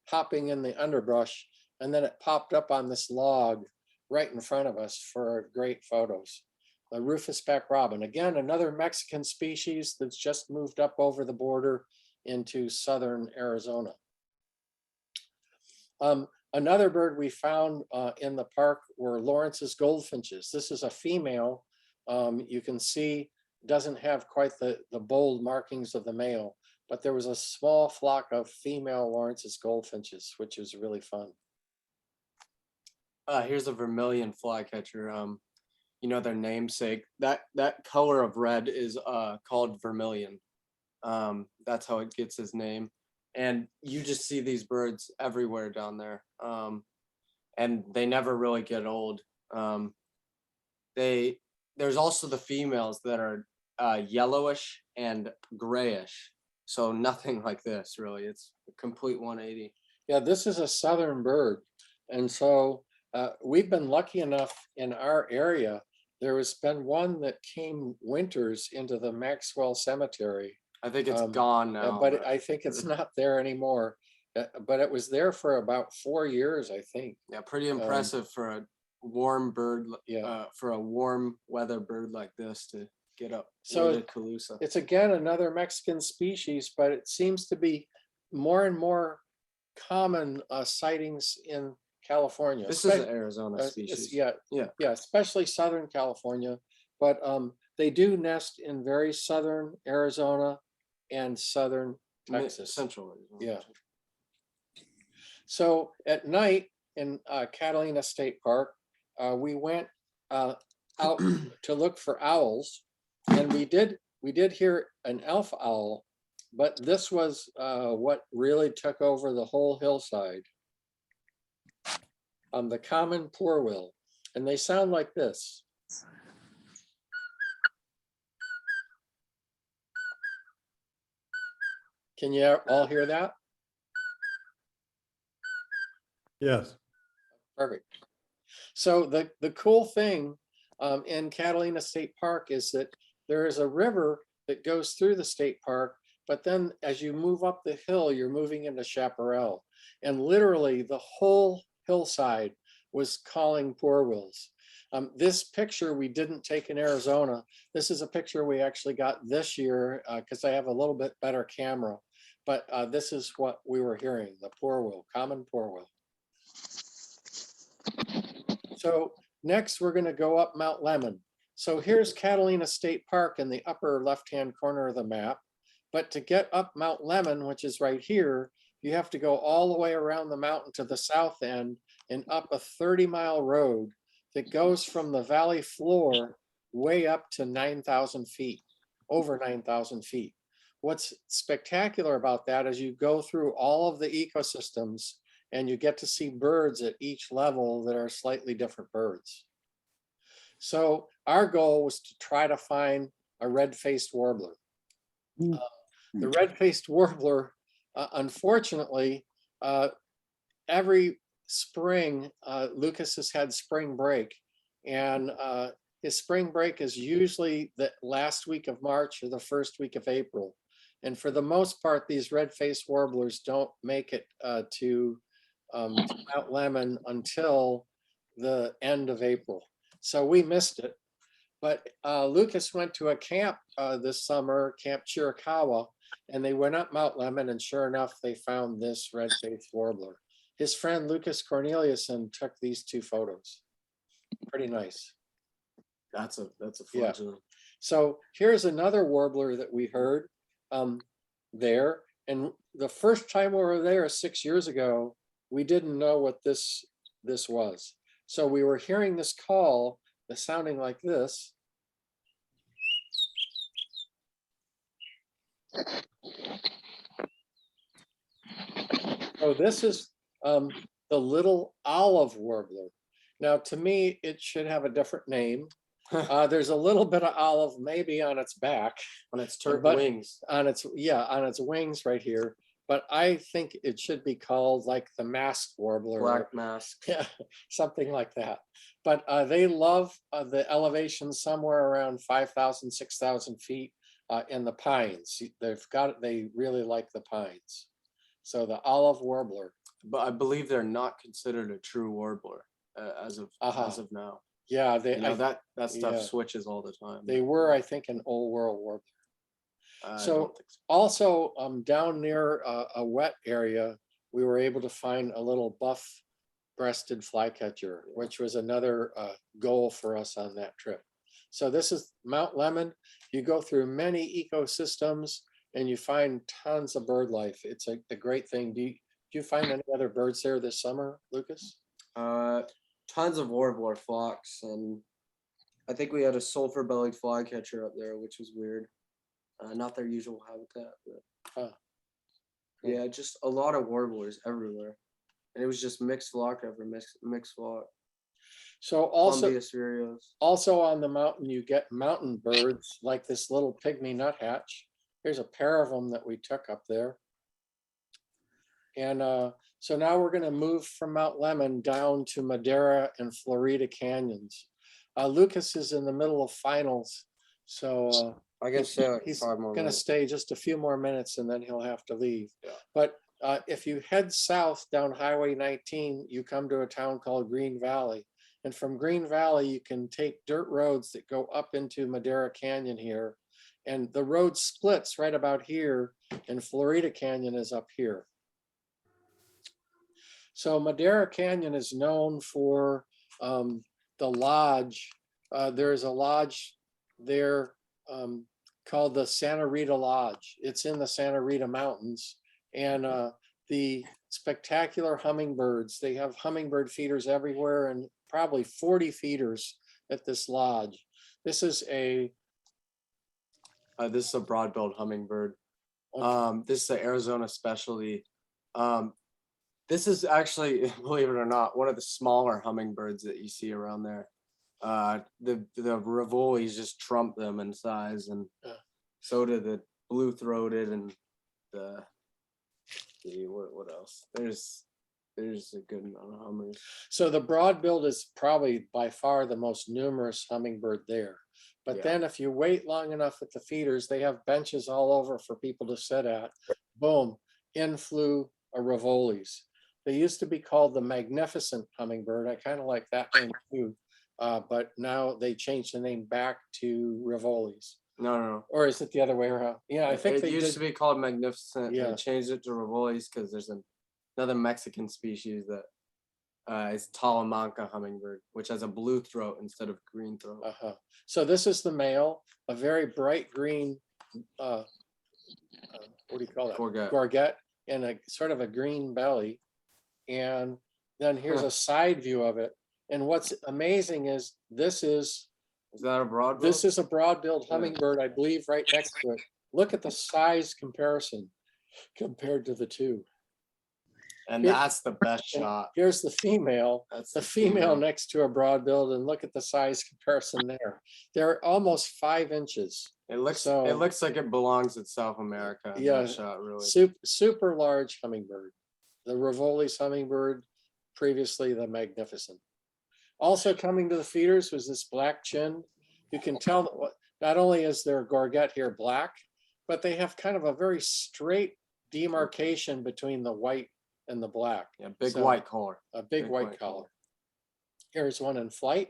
hopping in the underbrush. And then it popped up on this log right in front of us for great photos. The rufous-backed robin, again, another Mexican species that's just moved up over the border into southern Arizona. Another bird we found in the park were Lawrence's goldfinches. This is a female. You can see doesn't have quite the bold markings of the male, but there was a small flock of female Lawrence's goldfinches, which is really fun. Here's a vermilion flycatcher. You know their namesake. That color of red is called vermilion. That's how it gets his name. And you just see these birds everywhere down there. And they never really get old. There's also the females that are yellowish and grayish. So nothing like this really. It's a complete 180. Yeah, this is a southern bird. And so we've been lucky enough in our area. There has been one that came winters into the Maxwell Cemetery. I think it's gone now. But I think it's not there anymore. But it was there for about 4 years, I think. Yeah, pretty impressive for a warm bird. Yeah. For a warm weather bird like this to get up. So to Calusa. it's again another Mexican species, but it seems to be more and more common sightings in California. This is an Arizona species. Yeah, especially Southern California. But they do nest in very southern Arizona and southern Texas. Central Arizona. Yeah. So at night in Catalina State Park, we went out to look for owls, and we did hear an elf owl, but this was what really took over the whole hillside. The common poorwill, and they sound like this. Can you all hear that? Yes. Perfect. So the cool thing in Catalina State Park is that there is a river that goes through the state park, but then as you move up the hill, you're moving into Chaparral. And literally the whole hillside was calling poorwills. This picture we didn't take in Arizona. This is a picture we actually got this year because I have a little bit better camera. But this is what we were hearing, the poorwill, common poorwill. So next we're going to go up Mount Lemmon. So here's Catalina State Park in the upper left-hand corner of the map. But to get up Mount Lemmon, which is right here, you have to go all the way around the mountain to the south end and up a 30-mile road that goes from the valley floor way up to 9,000 feet, over 9,000 feet. What's spectacular about that is you go through all of the ecosystems and you get to see birds at each level that are slightly different birds. So our goal was to try to find a red-faced warbler. The red-faced warbler, unfortunately, every spring, Lucas has had spring break, and his spring break is usually the last week of March or the first week of April. And for the most part, these red-faced warblers don't make it to Mount Lemmon until the end of April. So we missed it. But Lucas went to a camp this summer, Camp Chiricahua, and they went up Mount Lemmon, and sure enough, they found this red-faced warbler. His friend Lucas Corneliuson took these two photos. Pretty nice. That's a fledgling. So here's another warbler that we heard there. And the first time we were there 6 years ago, we didn't know what this was. So we were hearing this call that's sounding like this. So this is the little olive warbler. Now, to me, it should have a different name. There's a little bit of olive maybe on its back, On its turret but wings. on its wings right here. but I think it should be called like the masked warbler. Black mask. Yeah, something like that. But they love the elevation somewhere around 5,000, 6,000 feet in the pines. They really like the pines. So the olive warbler. But I believe they're not considered a true warbler as of now. Yeah, That stuff yeah. switches all the time. they were, I think, an old world warbler. I So don't think so. also down near a wet area, we were able to find a little buff-breasted flycatcher, which was another goal for us on that trip. So this is Mount Lemmon. You go through many ecosystems and you find tons of bird life. It's a great thing. Do you find any other birds there this summer, Lucas? Tons of warbler flocks, and I think we had a sulfur-bellied flycatcher up there, which was weird. Not their usual habitat, but yeah, just a lot of warblers everywhere, and it was just mixed flock after mixed flock. So also on the mountain, you get mountain birds like this little pygmy nuthatch. Here's a pair of them that we took up there. And so now we're going to move from Mount Lemmon down to Madera and Rita canyons. Lucas is in the middle of finals, so I guess he's 5 more going to minutes. stay just a few more minutes and then he'll have to leave. Yeah. But if you head south down Highway 19, you come to a town called Green Valley. And from Green Valley, you can take dirt roads that go up into Madera Canyon here. And the road splits right about here, and Florida Canyon is up here. So Madera Canyon is known for the lodge. There's a lodge there called the Santa Rita Lodge. It's in the Santa Rita Mountains. And the spectacular hummingbirds, they have hummingbird feeders everywhere and probably 40 feeders at this lodge. This is a broad-billed hummingbird. This is an Arizona specialty. This is actually, believe it or not, one of the smaller hummingbirds that you see around there. The Rivolis just trump them in size, and so do the blue-throated and the what else? There's a good amount of hummers. So the broad-billed is probably by far the most numerous hummingbird there. But then if you wait long enough at the feeders, they have benches all over for people to sit at. Boom, in flew a Rivolis. They used to be called the magnificent hummingbird. I kind of like that name too. But now they changed the name back to Rivolis. No. Or is it the other way around? Yeah, I think it used to be called magnificent. Yeah. They changed it to Rivolis because there's another Mexican species that is Talamanca hummingbird, which has a blue throat instead of green throat. So this is the male, a very bright green, what do you call that? Gorget, and a sort of a green belly. And then here's a side view of it. And what's amazing is this is that a broad-billed? This is a broad-billed hummingbird, I believe, right next to it. Look at the size comparison compared to the two. And that's the best shot. Here's the female. That's the female next to a broad-billed, and look at the size comparison there. They're almost 5 inches. It looks like it belongs in South America. Yeah, that shot really. Super large hummingbird. The Rivolis hummingbird, previously the magnificent. Also coming to the feeders was this black chin. You can tell that not only is their gorget here black, but they have kind of a very straight demarcation between the white and the black. Yeah, big white collar. A big white collar. Here's one in flight.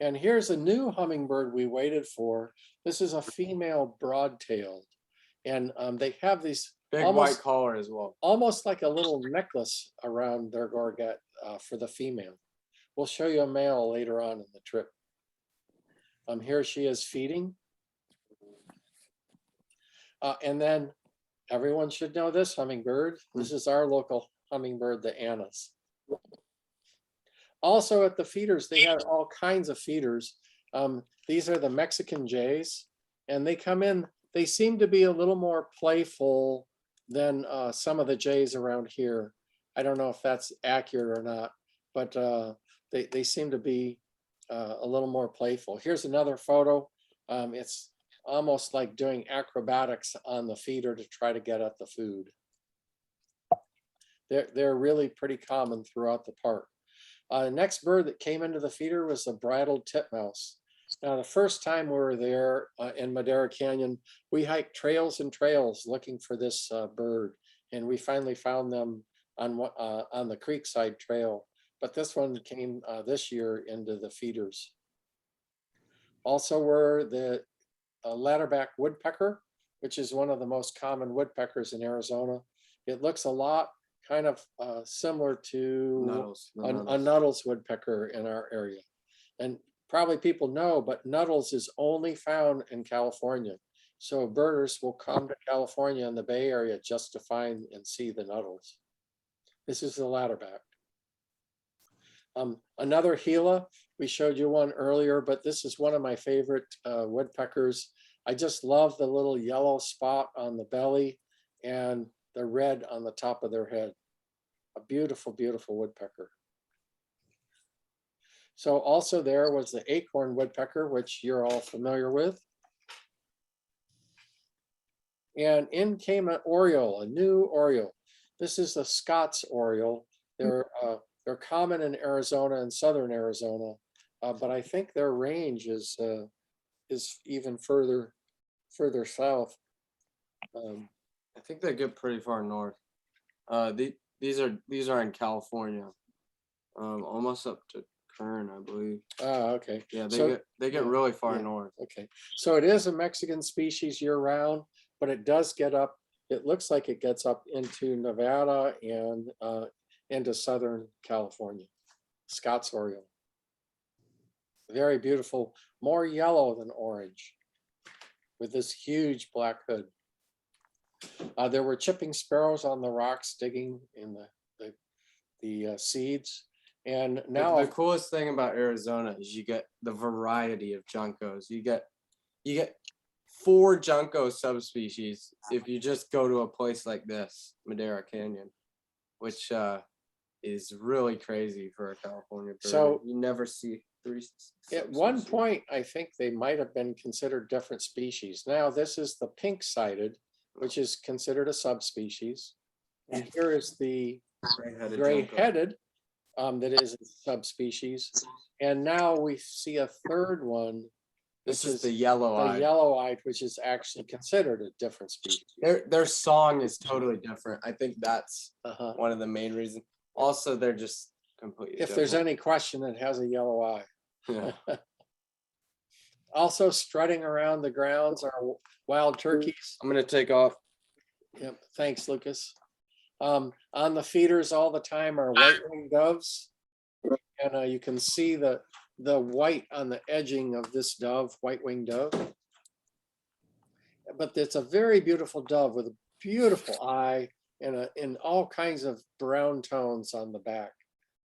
And here's a new hummingbird we waited for. This is a female broad-tailed. And they have these big white collar as well. Almost like a little necklace around their gorget for the female. We'll show you a male later on in the trip. Here she is feeding. And then everyone should know this hummingbird. This is our local hummingbird, the Annas. Also at the feeders, they had all kinds of feeders. These are the Mexican jays, and they come in, they seem to be a little more playful than some of the jays around here. I don't know if that's accurate or not, but they seem to be a little more playful. Here's another photo. It's almost like doing acrobatics on the feeder to try to get at the food. They're really pretty common throughout the park. Next bird that came into the feeder was the bridled titmouse. Now, the first time we were there in Madera Canyon, we hiked trails and trails looking for this bird, and we finally found them on the Creekside Trail. But this one came this year into the feeders. Also were the ladderback woodpecker, which is one of the most common woodpeckers in Arizona. It looks a lot kind of similar to Nuttles, the a nuttles. Nuttles woodpecker in our area. And probably people know, but Nuttles is only found in California. So birders will come to California in the Bay Area just to find and see the Nuttles. This is the ladderback. Another Gila, we showed you one earlier, but this is one of my favorite woodpeckers. I just love the little yellow spot on the belly and the red on the top of their head. A beautiful, beautiful woodpecker. So also there was the acorn woodpecker, which you're all familiar with. And in came an oriole, a new oriole. This is the Scott's oriole. They're common in Arizona and southern Arizona, but I think their range is even further south. I think they get pretty far north. These are in California, almost up to Kern, I believe. Oh, okay. Yeah, So- they get yeah, really far yeah. north. Okay, so it is a Mexican species year round, but it does get up, it looks like it gets up into Nevada and into Southern California. Scott's oriole. Very beautiful, more yellow than orange with this huge black hood. There were chipping sparrows on the rocks digging in the seeds. And now The coolest thing about Arizona is you get the variety of juncos. You get 4 junco subspecies if you just go to a place like this, Madera Canyon, which is really crazy for a California bird. So- you never see 3 at one subspecies. point, I think they might have been considered different species. Now this is the pink-sided, which is considered a subspecies. And here is the Gray-headed junco. gray-headed, that is a subspecies. And now we see a third one. This which is the yellow-eyed. The yellow-eyed, which is actually considered a different species. Their song is totally different. I think that's Uh-huh. one of the main reasons. Also, they're just completely If there's different. any question, it has a yellow eye. Yeah. Also strutting around the grounds are wild turkeys. I'm gonna take off. Yep, thanks, Lucas. On the feeders all the time are white-winged doves. And you can see the white on the edging of this dove, white-winged dove. But it's a very beautiful dove with a beautiful eye and in all kinds of brown tones on the back.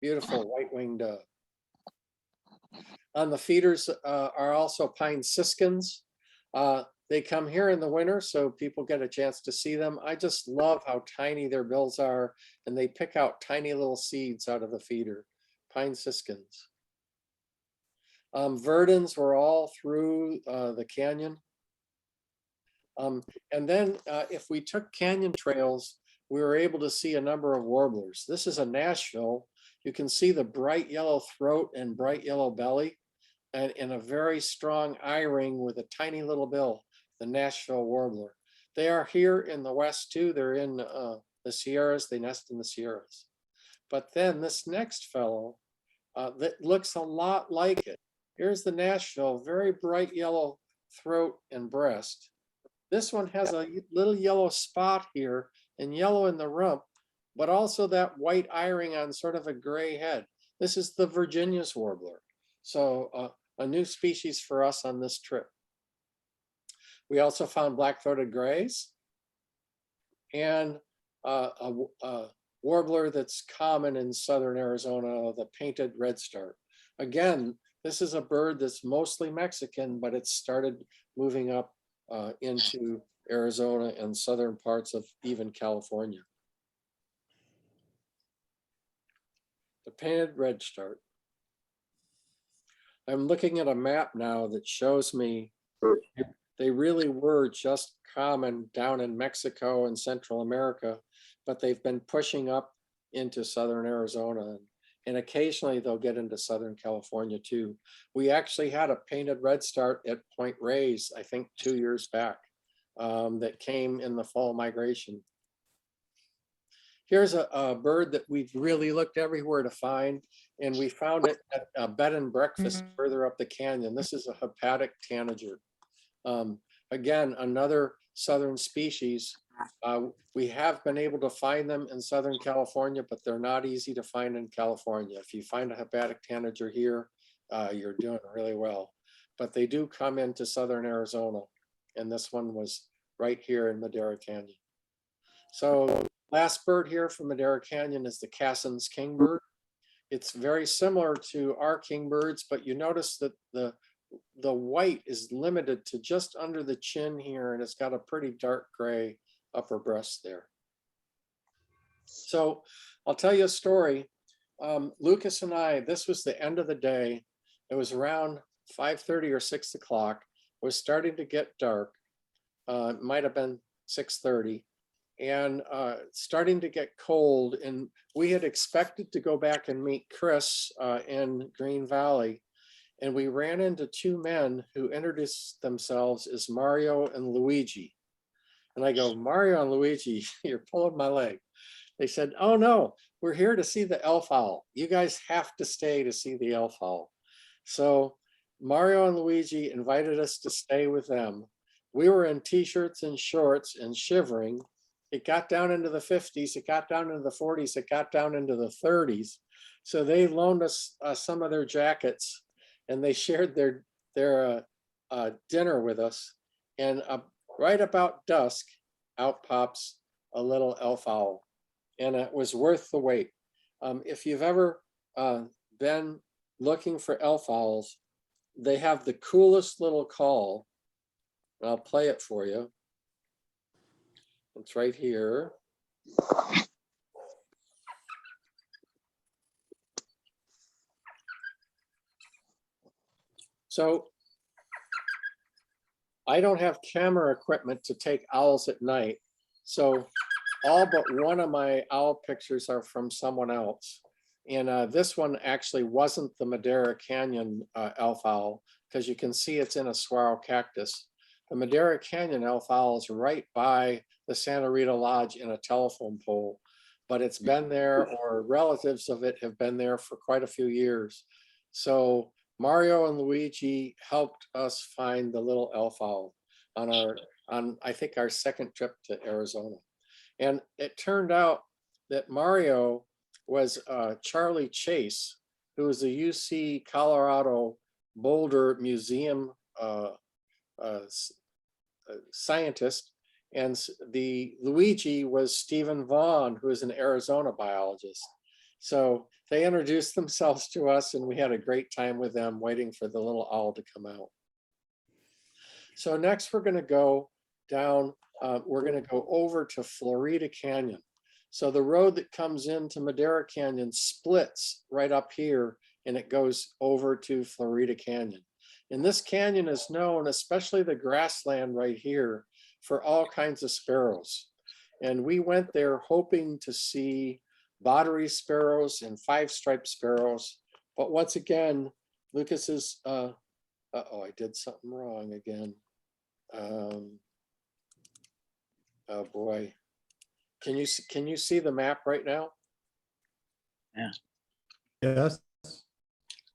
Beautiful white-winged dove. On the feeders are also pine siskins. They come here in the winter, so people get a chance to see them. I just love how tiny their bills are, and they pick out tiny little seeds out of the feeder. Pine siskins. Verdins were all through the canyon. And then if we took canyon trails, we were able to see a number of warblers. This is a Nashville. You can see the bright yellow throat and bright yellow belly, and a very strong eye ring with a tiny little bill, the Nashville warbler. They are here in the West too. They're in the Sierras. They nest in the Sierras. But then this next fellow that looks a lot like it. Here's the Nashville, very bright yellow throat and breast. This one has a little yellow spot here and yellow in the rump, but also that white eye ring on sort of a gray head. This is the Virginia's warbler. So a new species for us on this trip. We also found black-throated grays and a warbler that's common in southern Arizona, the painted redstart. Again, this is a bird that's mostly Mexican, but it's started moving up into Arizona and southern parts of even California. The painted redstart. I'm looking at a map now that shows me They really were just common down in Mexico and Central America, but they've been pushing up into southern Arizona. And occasionally they'll get into Southern California too. We actually had a painted redstart at Point Reyes, I think 2 years back, that came in the fall migration. Here's a bird that we've really looked everywhere to find, and we found it at a bed and breakfast further up the canyon. This is a hepatic tanager. Again, another southern species. We have been able to find them in Southern California, but they're not easy to find in California. If you find a hepatic tanager here, you're doing really well. But they do come into Southern Arizona, and this one was right here in Madera Canyon. So last bird here from Madera Canyon is the Cassin's kingbird. It's very similar to our kingbirds, but you notice that the white is limited to just under the chin here, and it's got a pretty dark gray upper breast there. So I'll tell you a story. Lucas and I, this was the end of the day. It was around 5:30 or 6 o'clock. It was starting to get dark. It might have been 6:30. And starting to get cold. And we had expected to go back and meet Chris in Green Valley. And we ran into two men who introduced themselves as Mario and Luigi. And I go, Mario and Luigi, you're pulling my leg. They said, oh no, we're here to see the elf owl. You guys have to stay to see the elf owl. So Mario and Luigi invited us to stay with them. We were in t-shirts and shorts and shivering. It got down into the 50s, it got down into the 40s, it got down into the 30s. So they loaned us some of their jackets, and they shared their dinner with us. And right about dusk, out pops a little elf owl, and it was worth the wait. If you've ever been looking for elf owls, they have the coolest little call. I'll play it for you. It's right here. So I don't have camera equipment to take owls at night. So all but one of my owl pictures are from someone else. And this one actually wasn't the Madera Canyon elf owl, because you can see it's in a saguaro cactus. The Madera Canyon elf owl is right by the Santa Rita Lodge in a telephone pole, but it's been there, or relatives of it have been there for quite a few years. So Mario and Luigi helped us find the little elf owl on I think our second trip to Arizona. And it turned out that Mario was Charlie Chase, who was a UC Colorado Boulder Museum scientist, and the Luigi was Stephen Vaughn, who is an Arizona biologist. So they introduced themselves to us, and we had a great time with them waiting for the little owl to come out. So next we're going to go down, we're going to go over to Florida Canyon. So the road that comes into Madera Canyon splits right up here, and it goes over to Florida Canyon. And this canyon is known, especially the grassland right here, for all kinds of sparrows. And we went there hoping to see bottery sparrows and five-striped sparrows. But once again, Lucas's, uh-oh, I did something wrong again. Oh boy. Can you see the map right now? Yes.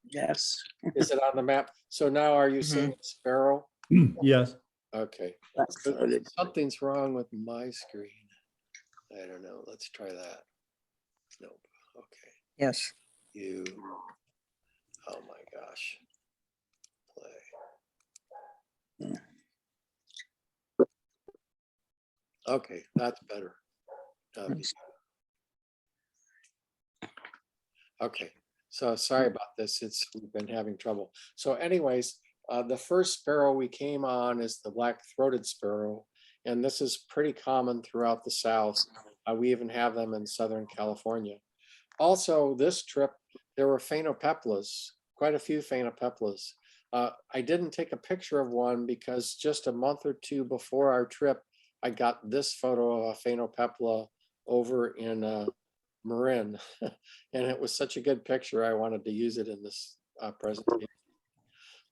Yes. Is it on the map? So now are you seeing a sparrow? Yes. Okay. So something's wrong with my screen. I don't know. Let's try that. Nope. Okay. Yes. You. Oh my gosh. Play. Okay, that's better. Okay, so sorry about this. We've been having trouble. So anyways, the first sparrow we came on is the black-throated sparrow, and this is pretty common throughout the South. We even have them in Southern California. Also, this trip, there were phainopeplas, quite a few phainopeplas. I didn't take a picture of one because just a month or two before our trip, I got this photo of a phainopepla over in Marin. And it was such a good picture, I wanted to use it in this presentation.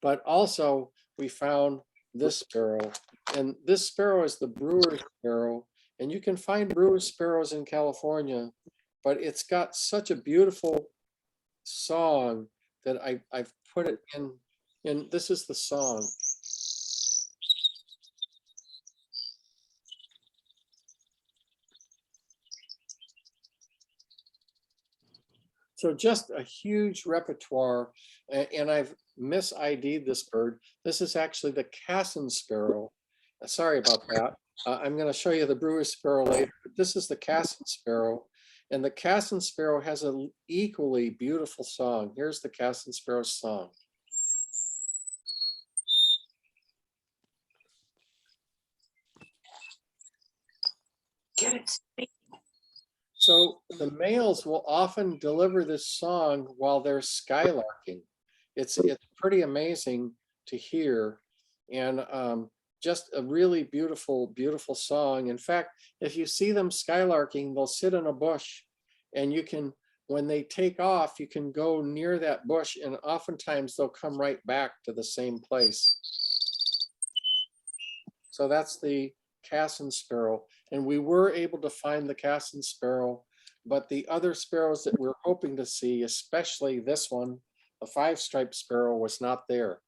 But also we found this sparrow, and this sparrow is the brewer sparrow. And you can find brewer sparrows in California, but it's got such a beautiful song that I've put it in, and this is the song. So just a huge repertoire, and I've mis-ID'd this bird. This is actually the Cassin sparrow. Sorry about that. I'm going to show you the brewer sparrow later. This is the Cassin sparrow, and the Cassin sparrow has an equally beautiful song. Here's the Cassin sparrow's song. Get it. So the males will often deliver this song while they're skylarking. It's pretty amazing to hear, and just a really beautiful, beautiful song. In fact, if you see them skylarking, they'll sit in a bush, and you can, when they take off, you can go near that bush, and oftentimes they'll come right back to the same place. So that's the Cassin sparrow. And we were able to find the Cassin sparrow, but the other sparrows that we're hoping to see, especially this one, the 5-striped sparrow, was not there.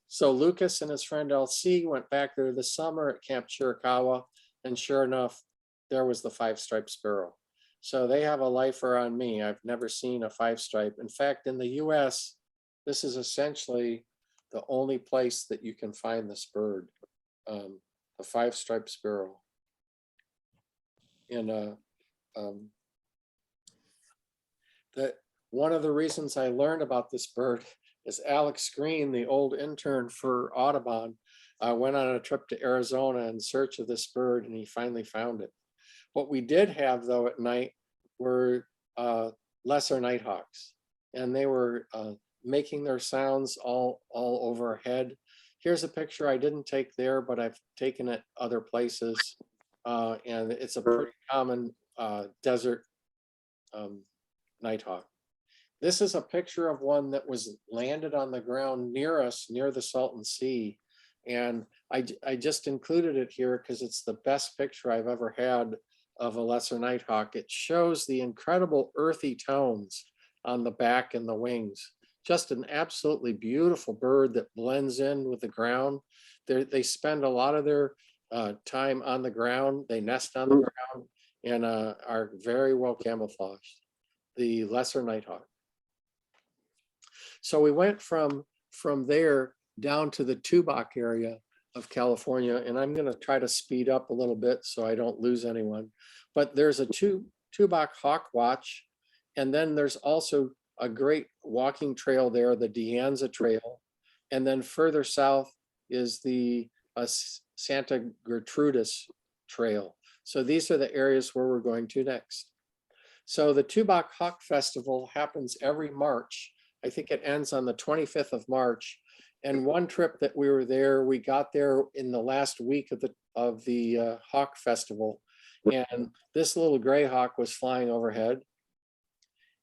So Lucas and his friend LC went back there this summer at Camp Chiricahua, and sure enough, there was the 5-striped sparrow. So they have a lifer on me. I've never seen a 5-stripe. In fact, in the US, this is essentially the only place that you can find this bird, the 5-striped sparrow. And that one of the reasons I learned about this bird is Alex Green, the old intern for Audubon, went on a trip to Arizona in search of this bird, and he finally found it. What we did have, though, at night were lesser nighthawks, and they were making their sounds all overhead. Here's a picture I didn't take there, but I've taken it other places. And it's a pretty common desert nighthawk. This is a picture of one that was landed on the ground near us, near the Salton Sea. And I just included it here because it's the best picture I've ever had of a lesser nighthawk. It shows the incredible earthy tones on the back and the wings. Just an absolutely beautiful bird that blends in with the ground. They spend a lot of their time on the ground. They nest on the ground and are very well camouflaged, the lesser nighthawk. So we went from there down to the Tubac area of California, and I'm going to try to speed up a little bit so I don't lose anyone. But there's a Tubac hawk watch, and then there's also a great walking trail there, the De Anza Trail, and then further south is the Santa Gertrudis Trail. So these are the areas where we're going to next. So the Tubac Hawk Festival happens every March. I think it ends on the 25th of March. And one trip that we were there, we got there in the last week of the Hawk Festival. And this little gray hawk was flying overhead.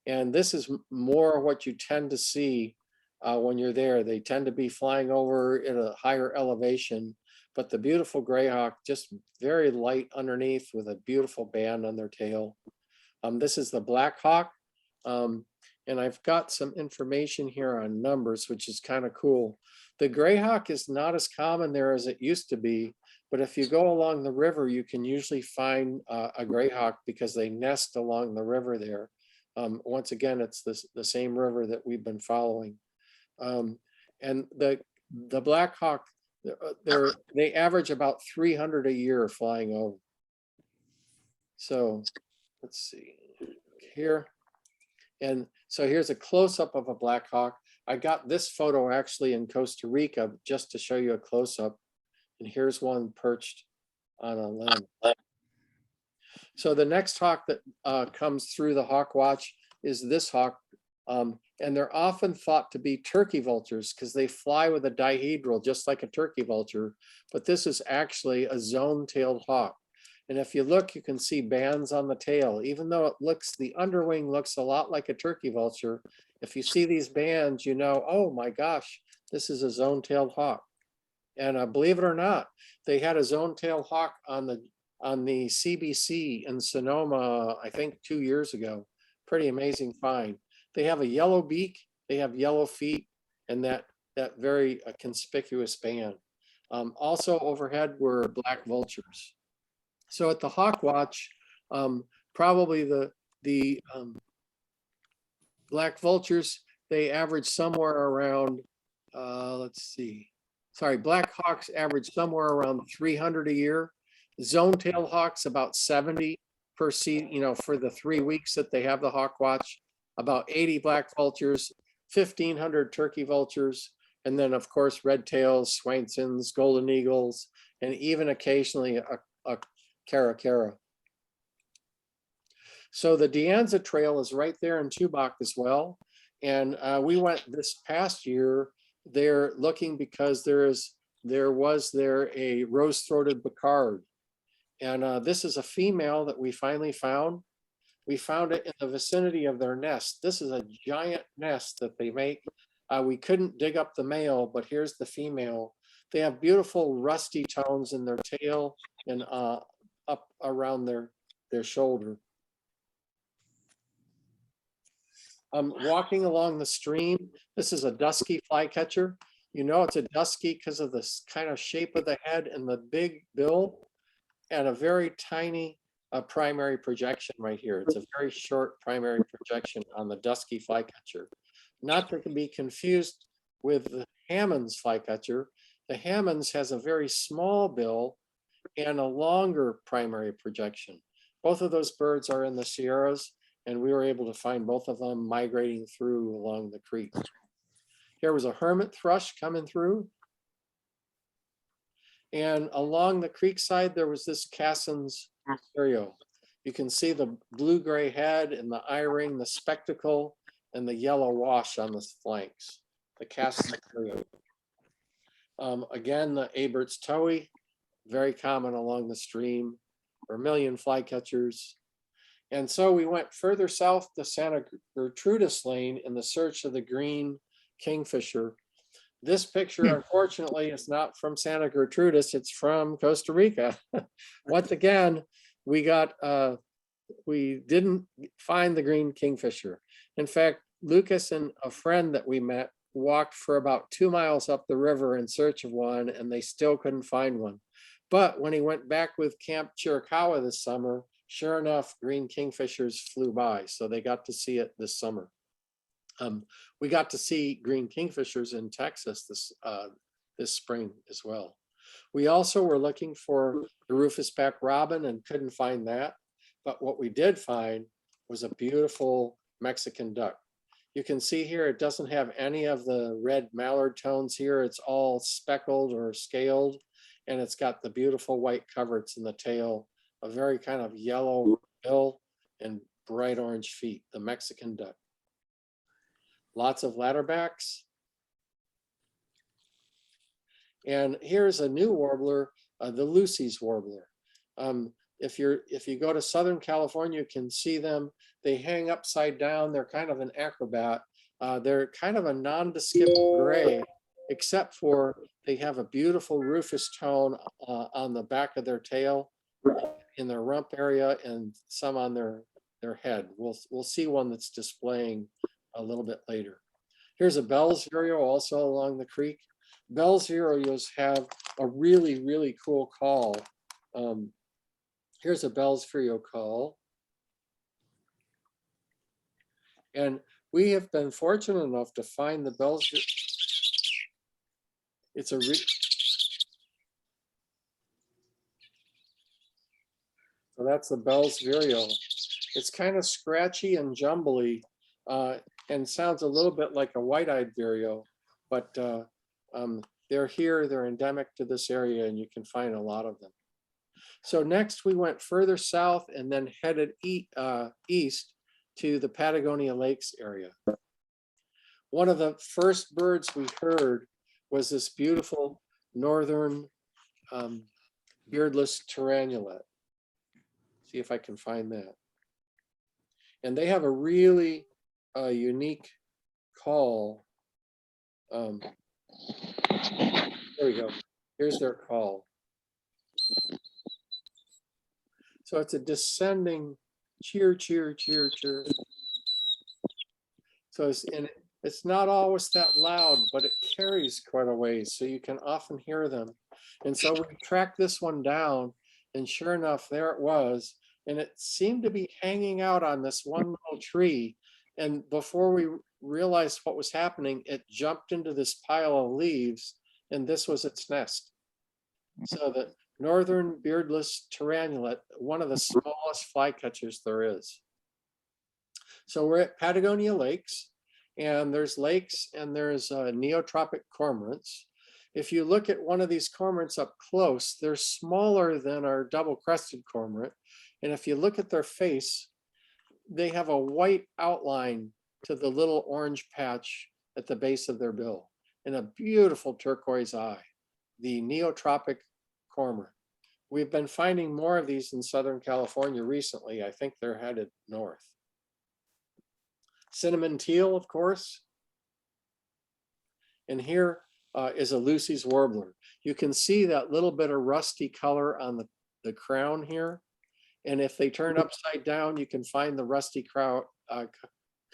And this is more what you tend to see when you're there. They tend to be flying over at a higher elevation. But the beautiful greyhawk, just very light underneath with a beautiful band on their tail. This is the black hawk. And I've got some information here on numbers, which is kind of cool. The greyhawk is not as common there as it used to be, but if you go along the river, you can usually find a greyhawk because they nest along the river there. Once again, it's the same river that we've been following. And the black hawk, they average about 300 a year flying over. So let's see here. And so here's a close-up of a black hawk. I got this photo actually in Costa Rica just to show you a close-up. And here's one perched on a limb. So the next hawk that comes through the hawk watch is this hawk And they're often thought to be turkey vultures because they fly with a dihedral, just like a turkey vulture. But this is actually a zone-tailed hawk. And if you look, you can see bands on the tail. Even though it looks, the underwing looks a lot like a turkey vulture, if you see these bands, you know, oh my gosh, this is a zone-tailed hawk. And believe it or not, they had a zone-tailed hawk on the CBC in Sonoma, I think 2 years ago. Pretty amazing find. They have a yellow beak, they have yellow feet, and that very conspicuous band. Also overhead were black vultures. So at the Hawk Watch, probably the black vultures, they average somewhere around, let's see, sorry, black hawks average somewhere around 300 a year. Zone-tailed hawks about 70 per season, you know, for the 3 weeks that they have the Hawk Watch, about 80 black vultures, 1,500 turkey vultures, and then of course red tails, Swainsons, golden eagles, and even occasionally a Caracara. So the De Anza Trail is right there in Tubac as well. And we went this past year there looking because there was a rose-throated Bacard. And this is a female that we finally found. We found it in the vicinity of their nest. This is a giant nest that they make. We couldn't dig up the male, but here's the female. They have beautiful rusty tones in their tail and up around their shoulder. Walking along the stream, this is a dusky flycatcher. You know it's a dusky because of this kind of shape of the head and the big bill and a very tiny primary projection right here. It's a very short primary projection on the dusky flycatcher. Not to be confused with the Hammond's flycatcher. The Hammond's has a very small bill and a longer primary projection. Both of those birds are in the Sierras, and we were able to find both of them migrating through along the creek. Here was a hermit thrush coming through. And along the creek side, there was this Cassin's stereo. You can see the blue-gray head and the eye ring, the spectacle, and the yellow wash on the flanks, the Cassin's stereo. Again, the Abert's towhee, very common along the stream, vermilion flycatchers. And so we went further south to Santa Gertrudis Lane in the search of the green kingfisher. This picture, unfortunately, is not from Santa Gertrudis, it's from Costa Rica. Once again, we didn't find the green kingfisher. In fact, Lucas and a friend that we met walked for about 2 miles up the river in search of one, and they still couldn't find one. But when he went back with Camp Chiricahua this summer, sure enough, green kingfishers flew by. So they got to see it this summer. We got to see green kingfishers in Texas this spring as well. We also were looking for the rufous-back robin and couldn't find that. But what we did find was a beautiful Mexican duck. You can see here, it doesn't have any of the red mallard tones here. It's all speckled or scaled, and it's got the beautiful white coverts in the tail, a very kind of yellow bill and bright orange feet, the Mexican duck. Lots of ladderbacks. And here's a new warbler, the Lucy's warbler. If you go to Southern California, you can see them. They hang upside down. They're kind of an acrobat. They're kind of a nondescript gray, except for they have a beautiful rufous tone on the back of their tail, in their rump area, and some on their head. We'll see one that's displaying a little bit later. Here's a Bell's vireo also along the creek. Bell's vireos have a really, really cool call. Here's a Bell's vireo call. And we have been fortunate enough to find the Bell's. It's a so that's the Bell's vireo. It's kind of scratchy and jumbly and sounds a little bit like a white-eyed vireo, but they're here, they're endemic to this area, and you can find a lot of them. So next we went further south and then headed east to the Patagonia Lakes area. one of the first birds we heard was this beautiful northern beardless tyrannulet. See if I can find that. And they have a really unique call. There we go. Here's their call. So it's a descending cheer, cheer, cheer, cheer. So it's not always that loud, but it carries quite a ways, so you can often hear them. And so we tracked this one down, and sure enough, there it was. And it seemed to be hanging out on this one little tree. And before we realized what was happening, it jumped into this pile of leaves, and this was its nest. So the northern beardless tyrannulet, one of the smallest flycatchers there is. So we're at Patagonia Lakes, and there's lakes and there's neotropic cormorants. If you look at one of these cormorants up close, they're smaller than our double-crested cormorant. And if you look at their face, they have a white outline to the little orange patch at the base of their bill and a beautiful turquoise eye, the neotropic cormorant. We've been finding more of these in Southern California recently. I think they're headed north. Cinnamon teal, of course. And here is a Lucy's warbler. You can see that little bit of rusty color on the crown here. And if they turn upside down, you can find the rusty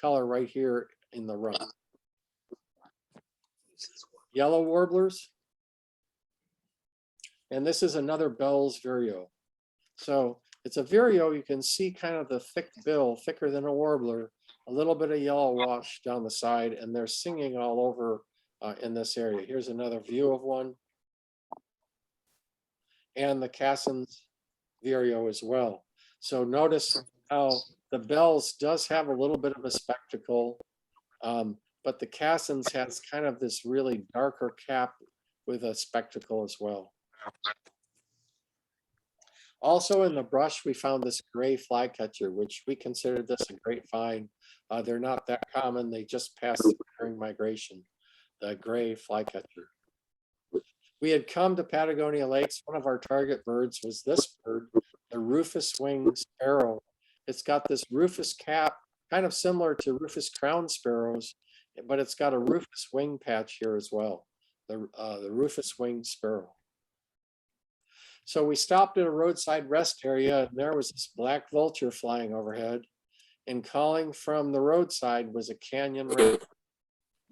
color right here in the rump. Yellow warblers. And this is another Bell's vireo. So it's a vireo. You can see kind of the thick bill, thicker than a warbler, a little bit of yellow wash down the side, and they're singing all over in this area. Here's another view of one. And the Cassin's vireo as well. So notice how the Bell's does have a little bit of a spectacle, but the Cassin's has kind of this really darker cap with a spectacle as well. Also in the brush, we found this gray flycatcher, which we considered this a great find. They're not that common. They just pass during migration, the gray flycatcher. We had come to Patagonia Lakes. One of our target birds was this bird, the rufous-winged sparrow. It's got this rufous cap, kind of similar to rufous crown sparrows, but it's got a rufous wing patch here as well, the rufous-winged sparrow. So we stopped at a roadside rest area, and there was this black vulture flying overhead, and calling from the roadside was a canyon raven.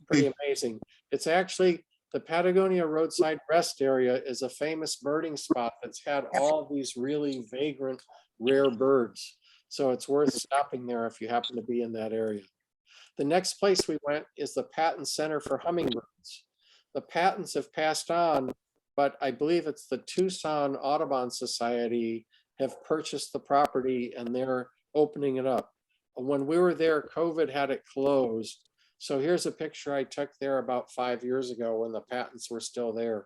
Pretty amazing. It's actually, the Patagonia roadside rest area is a famous birding spot that's had all these really vagrant, rare birds. So it's worth stopping there if you happen to be in that area. The next place we went is the Patent Center for Hummingbirds. The patents have passed on, but I believe it's the Tucson Audubon Society have purchased the property and they're opening it up. When we were there, COVID had it closed. So here's a picture I took there about 5 years ago when the patents were still there.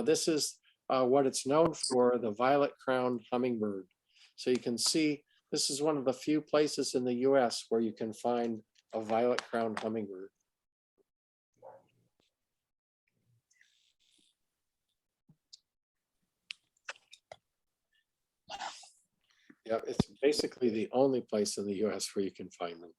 This is what it's known for, the violet-crowned hummingbird. So you can see this is one of the few places in the US where you can find a violet-crowned hummingbird. Yeah, it's basically the only place in the US where you can find them.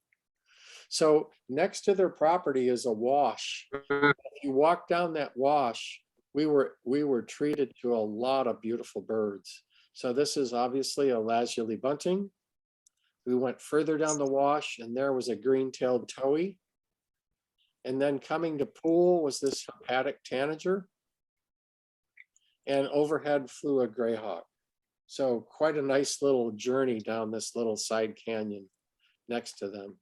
So next to their property is a wash. If you walk down that wash, we were treated to a lot of beautiful birds. So this is obviously a lazuli bunting. We went further down the wash and there was a green-tailed towhee. And then coming to pool was this hepatic tanager. And overhead flew a greyhawk. So quite a nice little journey down this little side canyon next to them.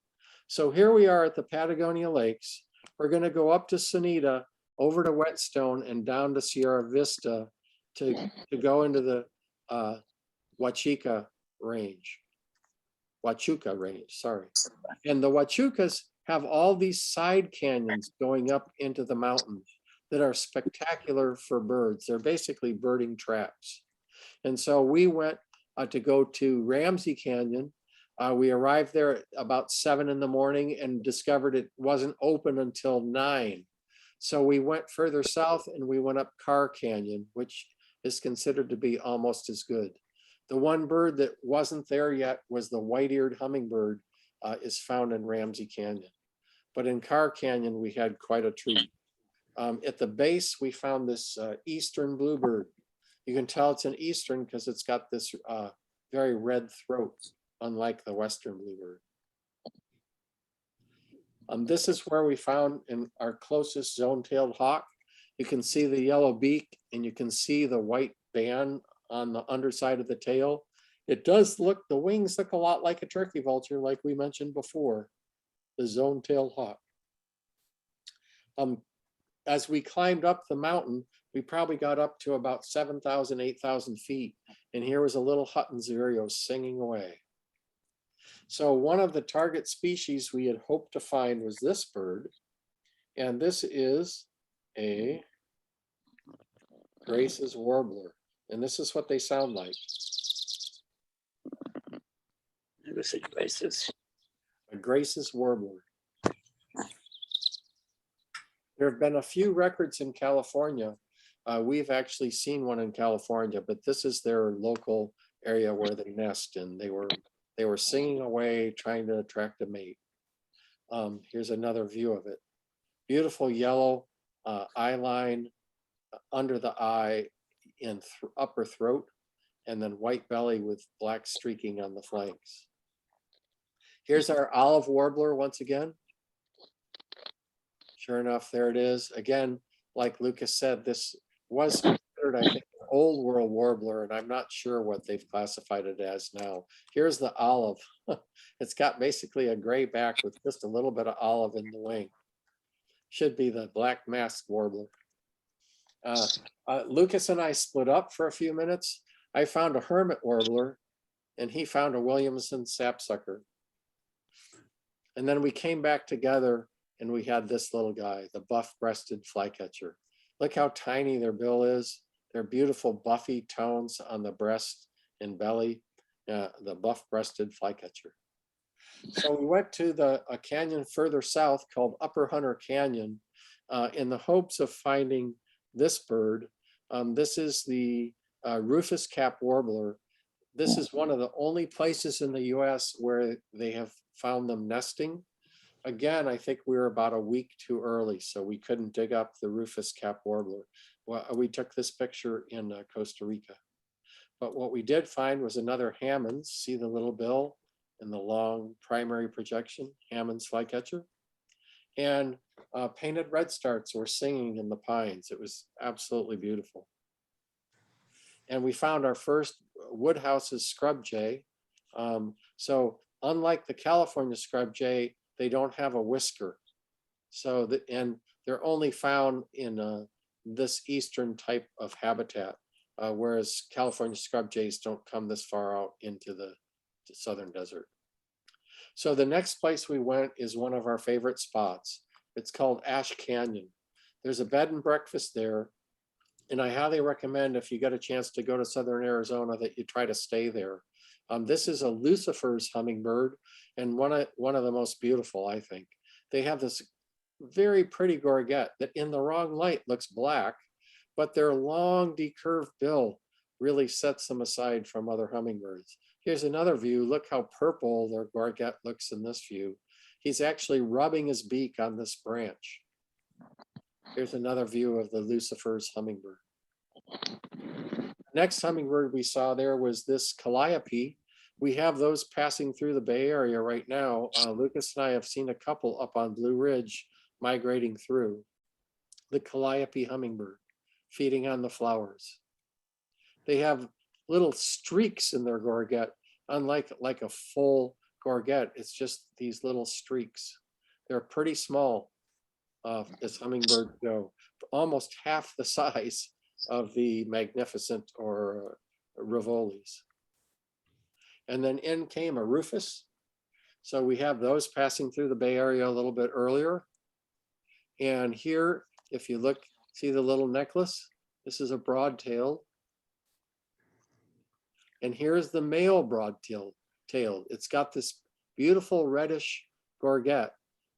So here we are at the Patagonia Lakes. We're going to go up to Sunita, over to Whetstone, and down to Sierra Vista to go into the Huachuca range. Huachuca range, sorry. And the Huachucas have all these side canyons going up into the mountains that are spectacular for birds. They're basically birding traps. And so we went to go to Ramsey Canyon, We arrived there at about 7 in the morning and discovered it wasn't open until 9. So we went further south and we went up Carr Canyon, which is considered to be almost as good. The one bird that wasn't there yet was the white-eared hummingbird, is found in Ramsey Canyon. But in Carr Canyon, we had quite a treat. At the base, we found this eastern bluebird. You can tell it's an eastern because it's got this very red throat, unlike the western bluebird. This is where we found in our closest zone-tailed hawk. You can see the yellow beak and you can see the white band on the underside of the tail. It does look, the wings look a lot like a turkey vulture, like we mentioned before, the zone-tailed hawk. As we climbed up the mountain, we probably got up to about 7,000, 8,000 feet. And here was a little Hutton's vireo singing away. So one of the target species we had hoped to find was this bird. And this is a Grace's warbler. And this is what they sound like. This is Grace's. A Grace's warbler. There have been a few records in California. We've actually seen one in California, but this is their local area where they nest, and they were singing away, trying to attract a mate. Here's another view of it. Beautiful yellow eye line under the eye in upper throat, and then white belly with black streaking on the flanks. Here's our olive warbler once again. Sure enough, there it is. Again, like Lucas said, this was considered, I think, an old world warbler, and I'm not sure what they've classified it as now. Here's the olive. It's got basically a gray back with just a little bit of olive in the wing. Should be the black masked warbler. Lucas and I split up for a few minutes. I found a hermit warbler, and he found a Williamson sapsucker. And then we came back together, and we had this little guy, the buff-breasted flycatcher. Look how tiny their bill is. They're beautiful buffy tones on the breast and belly, the buff-breasted flycatcher. So we went to a canyon further south called Upper Hunter Canyon in the hopes of finding this bird. This is the rufous cap warbler. This is one of the only places in the US where they have found them nesting. Again, I think we were about a week too early, so we couldn't dig up the rufous cap warbler. Well, we took this picture in Costa Rica. But what we did find was another Hammond's. See the little bill and the long primary projection, Hammond's flycatcher. And painted redstarts were singing in the pines. It was absolutely beautiful. And we found our first Woodhouse's scrub jay. So unlike the California scrub jay, they don't have a whisker. So, and they're only found in this eastern type of habitat, whereas California scrub jays don't come this far out into the southern desert. So the next place we went is one of our favorite spots. It's called Ash Canyon. There's a bed and breakfast there, and I highly recommend if you get a chance to go to southern Arizona that you try to stay there. This is a Lucifer's hummingbird, and one of the most beautiful, I think. They have this very pretty gorget that in the wrong light looks black, but their long decurved bill really sets them aside from other hummingbirds. Here's another view. Look how purple their gorget looks in this view. He's actually rubbing his beak on this branch. Here's another view of the Lucifer's hummingbird. Next hummingbird we saw there was this calliope. We have those passing through the Bay Area right now. Lucas and I have seen a couple up on Blue Ridge migrating through. The calliope hummingbird feeding on the flowers. They have little streaks in their gorget, unlike a full gorget. It's just these little streaks. They're pretty small as hummingbirds go, almost half the size of the magnificent or Rivolis. And then in came a rufous. So we have those passing through the Bay Area a little bit earlier. And here, if you look, see the little necklace? This is a broadtail. And here's the male broadtail. tailed. It's got this beautiful reddish gorget,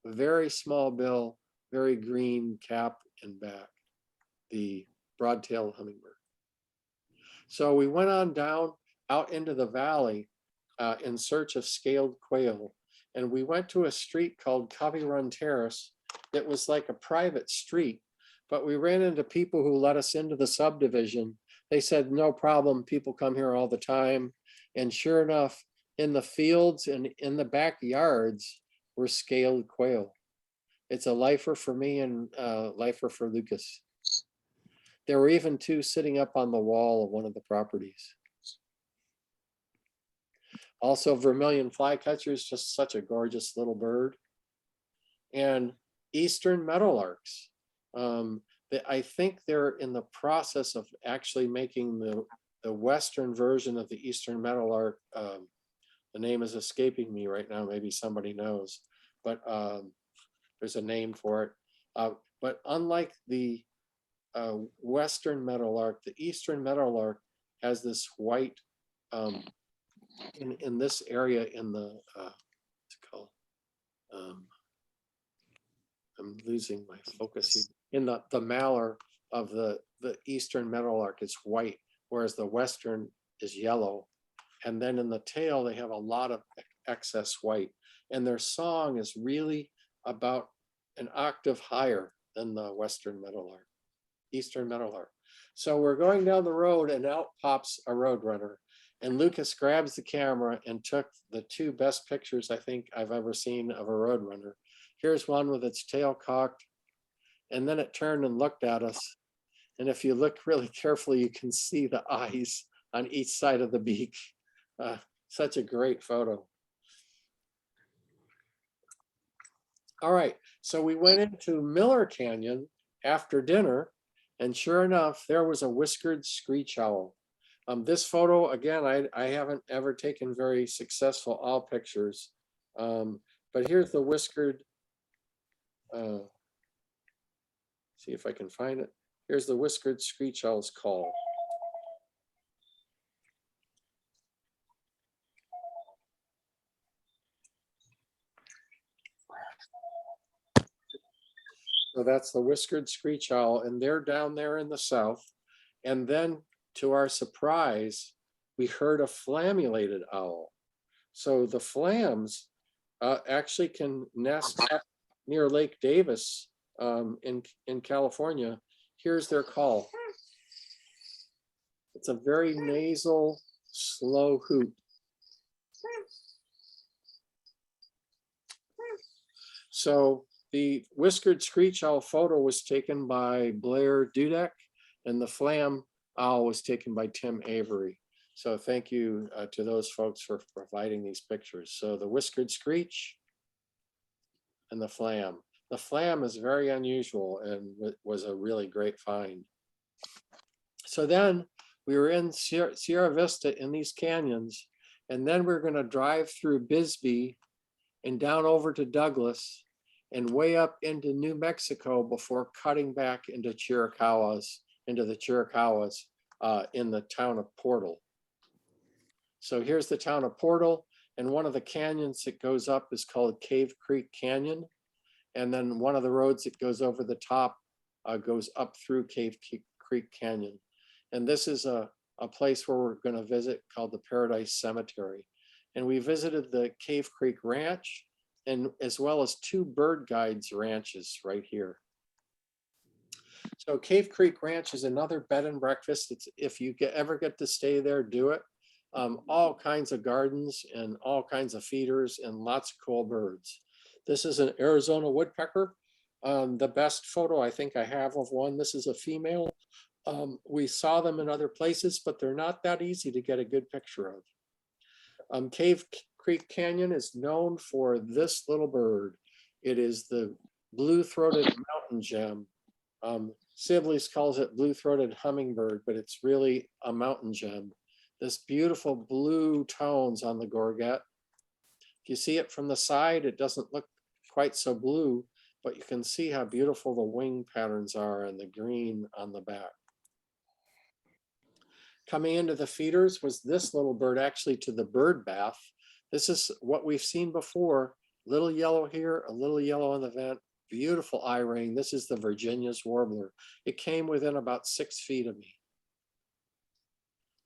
very small bill, very green cap and back, the broad-tailed hummingbird. So we went on down out into the valley in search of scaled quail. And we went to a street called Covey Run Terrace that was like a private street, but we ran into people who let us into the subdivision. They said, no problem, people come here all the time. And sure enough, in the fields and in the backyards were scaled quail. It's a lifer for me and a lifer for Lucas. There were even two sitting up on the wall of one of the properties. Also, vermilion flycatchers, just such a gorgeous little bird. And eastern meadowlarks. I think they're in the process of actually making the western version of the eastern meadowlark. The name is escaping me right now. Maybe somebody knows, but there's a name for it. But unlike the western meadowlark, the eastern meadowlark has this white in this area in the what's it called? I'm losing my focus. In the malar of the eastern meadowlark is white, whereas the western is yellow. And then in the tail, they have a lot of excess white. And their song is really about an octave higher than the western meadowlark, eastern meadowlark. So we're going down the road and out pops a roadrunner. And Lucas grabs the camera and took the two best pictures I think I've ever seen of a roadrunner. Here's one with its tail cocked, and then it turned and looked at us. And if you look really carefully, you can see the eyes on each side of the beak. Such a great photo. All right, so we went into Miller Canyon after dinner, and sure enough, there was a whiskered screech owl. This photo, again, I haven't ever taken very successful owl pictures, but here's the whiskered, see if I can find it. Here's the whiskered screech owl's call. So that's the whiskered screech owl, and they're down there in the south. And then to our surprise, we heard a flammulated owl. So the flams actually can nest up near Lake Davis in California. Here's their call. It's a very nasal, slow hoot. So the whiskered screech owl photo was taken by Blair Dudek, and the flam owl was taken by Tim Avery. So thank you to those folks for providing these pictures. So the whiskered screech and the flam. The flam is very unusual and was a really great find. So then we were in Sierra Vista in these canyons, and then we're going to drive through Bisbee and down over to Douglas and way up into New Mexico before cutting back into the Chiricahuas in the town of Portal. So here's the town of Portal, and one of the canyons that goes up is called Cave Creek Canyon. And then one of the roads that goes over the top goes up through Cave Creek Canyon. And this is a place where we're going to visit called the Paradise Cemetery. And we visited the Cave Creek Ranch, and as well as two bird guides ranches right here. So Cave Creek Ranch is another bed and breakfast. It's, if you ever get to stay there, do it. All kinds of gardens and all kinds of feeders and lots of cool birds. This is an Arizona woodpecker. The best photo I think I have of one, this is a female. We saw them in other places, but they're not that easy to get a good picture of. Cave Creek Canyon is known for this little bird. It is the blue-throated mountain gem. Sibley's calls it blue-throated hummingbird, but it's really a mountain gem. This beautiful blue tones on the gorget. If you see it from the side, it doesn't look quite so blue, but you can see how beautiful the wing patterns are and the green on the back. Coming into the feeders was this little bird, actually to the bird bath. This is what we've seen before. Little yellow here, a little yellow on the vent, beautiful eye ring. This is the Virginia's warbler. It came within about 6 feet of me.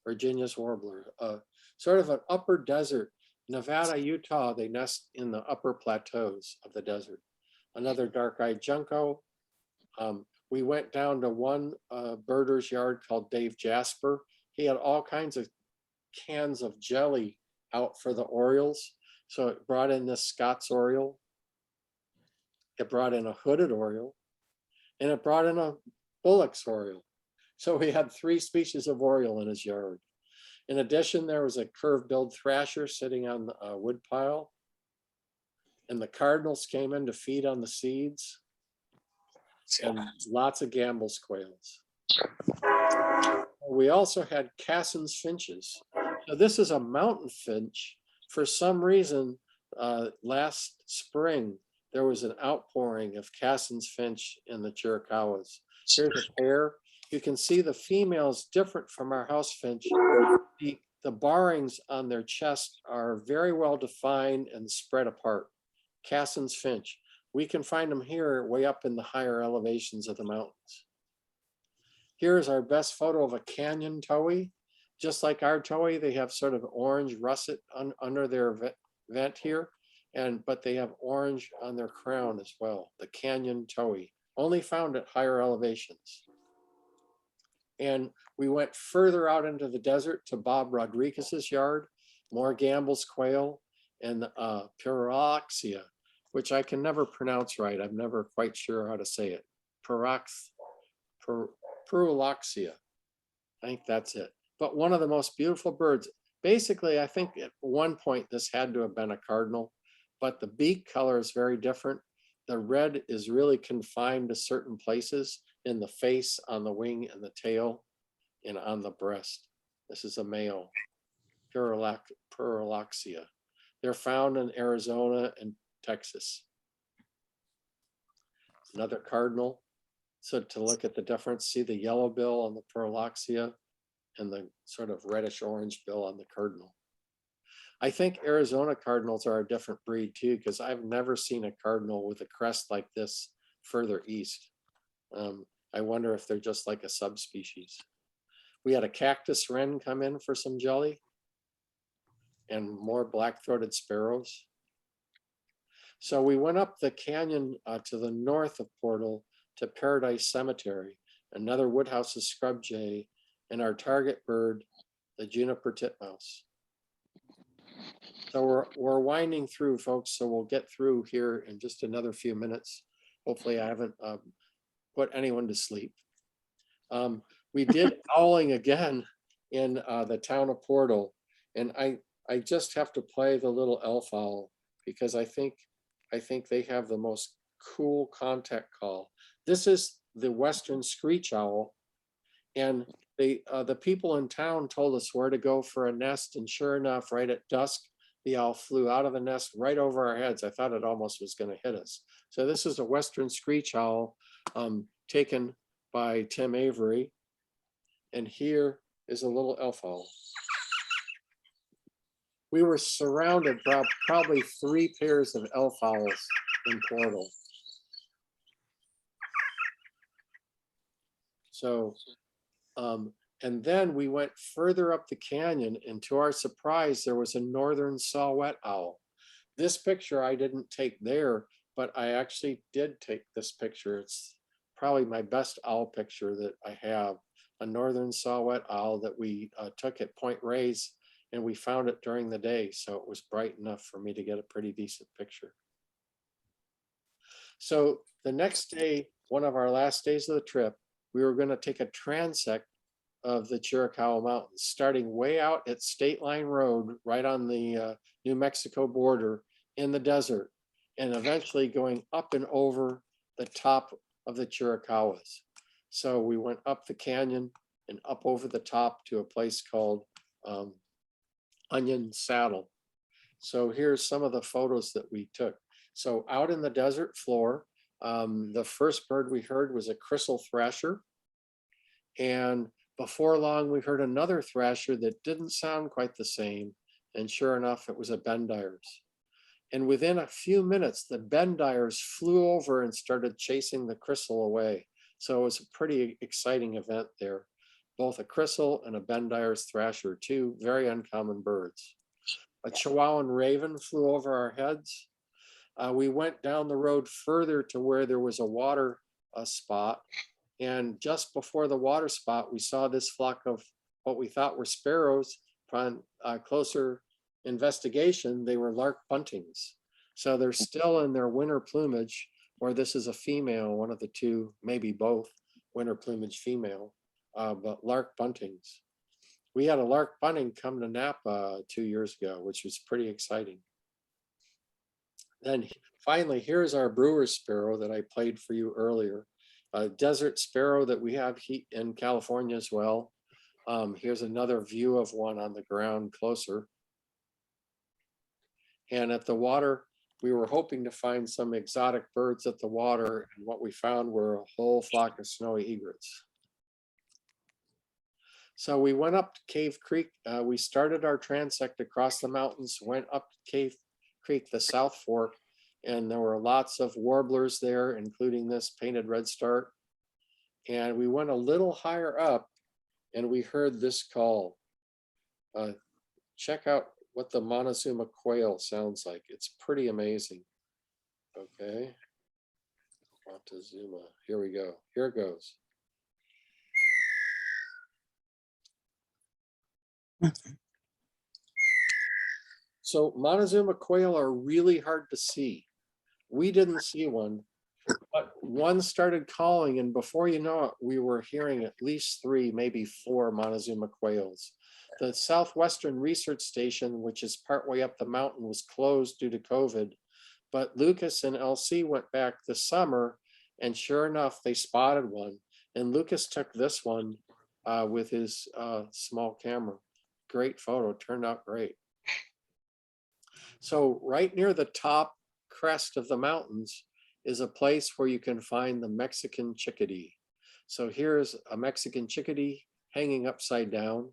Virginia's warbler, sort of an upper desert. Nevada, Utah, they nest in the upper plateaus of the desert. Another dark-eyed junco. We went down to one birder's yard called Dave Jasper. He had all kinds of cans of jelly out for the orioles. So it brought in this Scott's oriole. It brought in a hooded oriole, and it brought in a Bullock's oriole. So we had 3 species of oriole in his yard. In addition, there was a curved-billed thrasher sitting on a wood pile, and the cardinals came in to feed on the seeds, and lots of Gambel's quails. We also had Cassin's finches. So this is a mountain finch. For some reason, last spring, there was an outpouring of Cassin's finch in the Chiricahuas. Here's a pair. You can see the female is different from our house finch. The barrings on their chest are very well defined and spread apart. Cassin's finch. We can find them here way up in the higher elevations of the mountains. Here's our best photo of a canyon towhee. Just like our towhee, they have sort of orange russet under their vent here, but they have orange on their crown as well. The canyon towhee, only found at higher elevations. And we went further out into the desert to Bob Rodriguez's yard, more Gambel's quail and Pyrrhoxia, which I can never pronounce right. I'm never quite sure how to say it. Pyrrhoxia. I think that's it. But one of the most beautiful birds. Basically, I think at one point this had to have been a cardinal, but the beak color is very different. The red is really confined to certain places in the face, on the wing and the tail, and on the breast. This is a male, Pyrrhoxia. They're found in Arizona and Texas. Another cardinal. So to look at the difference, see the yellow bill on the Pyrrhoxia and the sort of reddish orange bill on the cardinal. I think Arizona cardinals are a different breed too, because I've never seen a cardinal with a crest like this further east. I wonder if they're just like a subspecies. We had a cactus wren come in for some jelly and more black-throated sparrows. So we went up the canyon to the north of Portal to Paradise Cemetery, another Woodhouse's scrub jay, and our target bird, the juniper titmouse. So we're winding through, folks, so we'll get through here in just another few minutes. Hopefully I haven't put anyone to sleep. We did owling again in the town of Portal, and I just have to play the little elf owl because I think they have the most cool contact call. This is the western screech owl, and the people in town told us where to go for a nest, and sure enough, right at dusk, the owl flew out of the nest right over our heads. I thought it almost was going to hit us. So this is a western screech owl taken by Tim Avery, and here is a little elf owl. We were surrounded by probably 3 pairs of elf owls in Portal. So, and then we went further up the canyon, and to our surprise, there was a northern saw-whet owl. This picture I didn't take there, but I actually did take this picture. It's probably my best owl picture that I have, a northern saw-whet owl that we took at Point Reyes, and we found it during the day, so it was bright enough for me to get a pretty decent picture. So the next day, one of our last days of the trip, we were going to take a transect of the Chiricahua Mountains, starting way out at State Line Road, right on the New Mexico border in the desert, and eventually going up and over the top of the Chiricahuas. So we went up the canyon and up over the top to a place called Onion Saddle. So here's some of the photos that we took. So out in the desert floor, the first bird we heard was a crystal thrasher. And before long, we heard another thrasher that didn't sound quite the same. And sure enough, it was a Bendire's. And within a few minutes, the Bendire's flew over and started chasing the Crystal away. So it was a pretty exciting event there. Both a Crystal and a Bendire's thrasher, two very uncommon birds. A Chihuahuan raven flew over our heads. We went down the road further to where there was a water spot. And just before the water spot, we saw this flock of what we thought were sparrows. Upon closer investigation, they were lark buntings. So they're still in their winter plumage, or this is a female, one of the two, maybe both, winter plumage female, but lark buntings. We had a lark bunting come to Napa 2 years ago, which was pretty exciting. Then finally, here's our brewer's sparrow that I played for you earlier. A desert sparrow that we have in California as well. Here's another view of one on the ground closer. And at the water, we were hoping to find some exotic birds at the water, and what we found were a whole flock of snowy egrets. So we went up to Cave Creek. We started our transect across the mountains, went up to Cave Creek, the South Fork, and there were lots of warblers there, including this painted redstart. And we went a little higher up and we heard this call. Check out what the Montezuma quail sounds like. It's pretty amazing. Okay. Montezuma, here we go. Here it goes. So Montezuma quail are really hard to see. We didn't see one, but one started calling, and before you know it, we were hearing at least 3, maybe 4 Montezuma quails. The Southwestern Research Station, which is partway up the mountain, was closed due to COVID, but Lucas and LC went back this summer, and sure enough, they spotted one. And Lucas took this one with his small camera. Great photo, turned out great. So right near the top crest of the mountains is a place where you can find the Mexican chickadee. So here's a Mexican chickadee hanging upside down.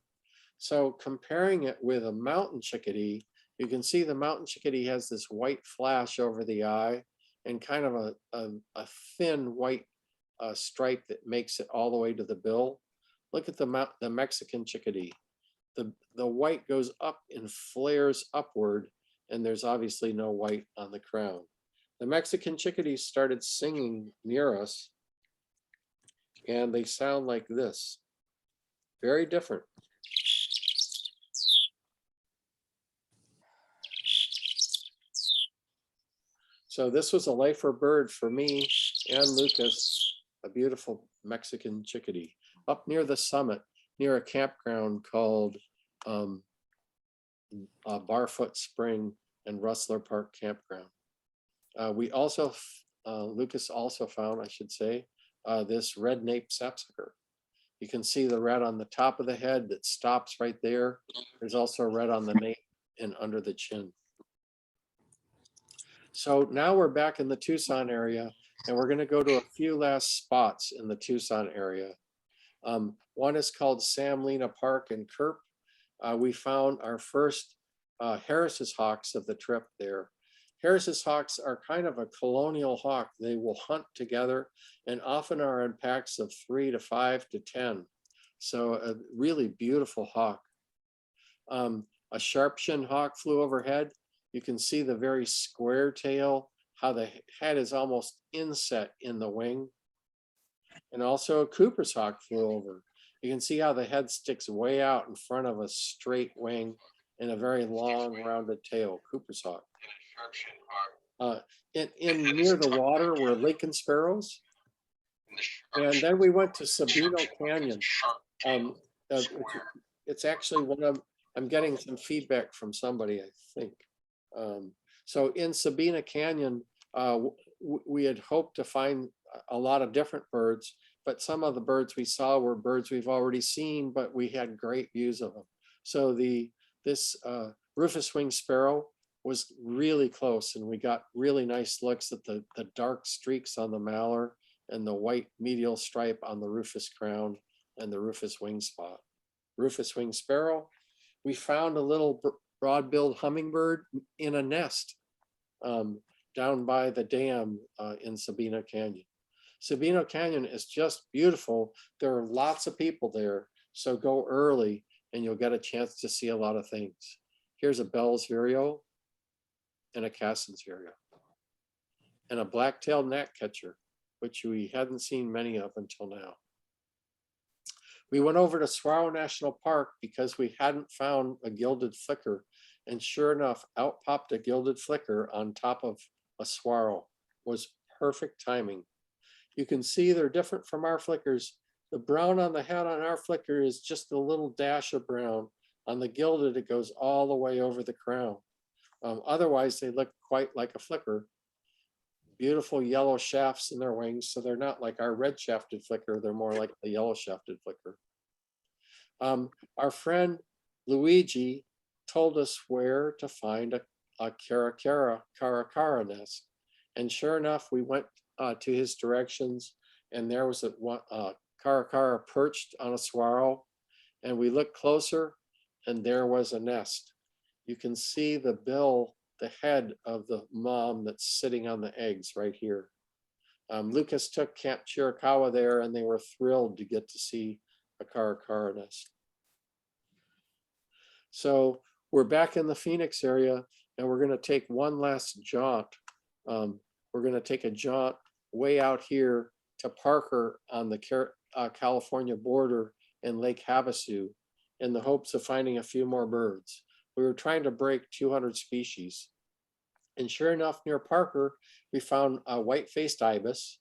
So comparing it with a mountain chickadee, you can see the mountain chickadee has this white flash over the eye and kind of a thin white stripe that makes it all the way to the bill. Look at the Mexican chickadee. The white goes up and flares upward, and there's obviously no white on the crown. The Mexican chickadees started singing near us, and they sound like this. Very different. So this was a lifer bird for me and Lucas, a beautiful Mexican chickadee, up near the summit, near a campground called Barfoot Spring and Rustler Park Campground. We also, Lucas also found, I should say, this red nape sapsucker. You can see the red on the top of the head that stops right there. There's also red on the nape and under the chin. So now we're back in the Tucson area, and we're going to go to a few last spots in the Tucson area. One is called Sam Lena Park in Kerp. We found our first Harris's hawks of the trip there. Harris's hawks are kind of a colonial hawk. They will hunt together and often are in packs of 3 to 5 to 10. So a really beautiful hawk. A sharp-shinned hawk flew overhead. You can see the very square tail, how the head is almost inset in the wing. And also a Cooper's hawk flew over. You can see how the head sticks way out in front of a straight wing and a very long rounded tail, Cooper's hawk. In near the water were lichen sparrows. And then we went to Sabina Canyon. It's actually one of, I'm getting some feedback from somebody, I think. So in Sabina Canyon, we had hoped to find a lot of different birds, but some of the birds we saw were birds we've already seen, but we had great views of them. So this rufous-winged sparrow was really close, and we got really nice looks at the dark streaks on the malar and the white medial stripe on the rufous crown and the rufous wing spot. Rufous-winged sparrow. We found a little broad-billed hummingbird in a nest down by the dam in Sabina Canyon. Sabina Canyon is just beautiful. There are lots of people there, so go early and you'll get a chance to see a lot of things. Here's a Bell's vireo and a Cassin's vireo and a black-tailed gnatcatcher, which we hadn't seen many of until now. We went over to Saguaro National Park because we hadn't found a gilded flicker, and sure enough, out popped a gilded flicker on top of a saguaro. Was perfect timing. You can see they're different from our flickers. The brown on the head on our flicker is just a little dash of brown. On the gilded, it goes all the way over the crown. Otherwise, they look quite like a flicker. Beautiful yellow shafts in their wings, so they're not like our red shafted flicker, they're more like the yellow shafted flicker. Our friend Luigi told us where to find a Chiricahua nest. And sure enough, we went to his directions, and there was a Chiricahua perched on a saguaro, and we looked closer, and there was a nest. You can see the bill, the head of the mom that's sitting on the eggs right here. Lucas took Camp Chiricahua there, and they were thrilled to get to see a Chiricahua nest. So we're back in the Phoenix area, and we're going to take one last jaunt. We're going to take a jaunt way out here to Parker on the California border in Lake Havasu in the hopes of finding a few more birds. We were trying to break 200 species. And sure enough, near Parker, we found a white-faced ibis.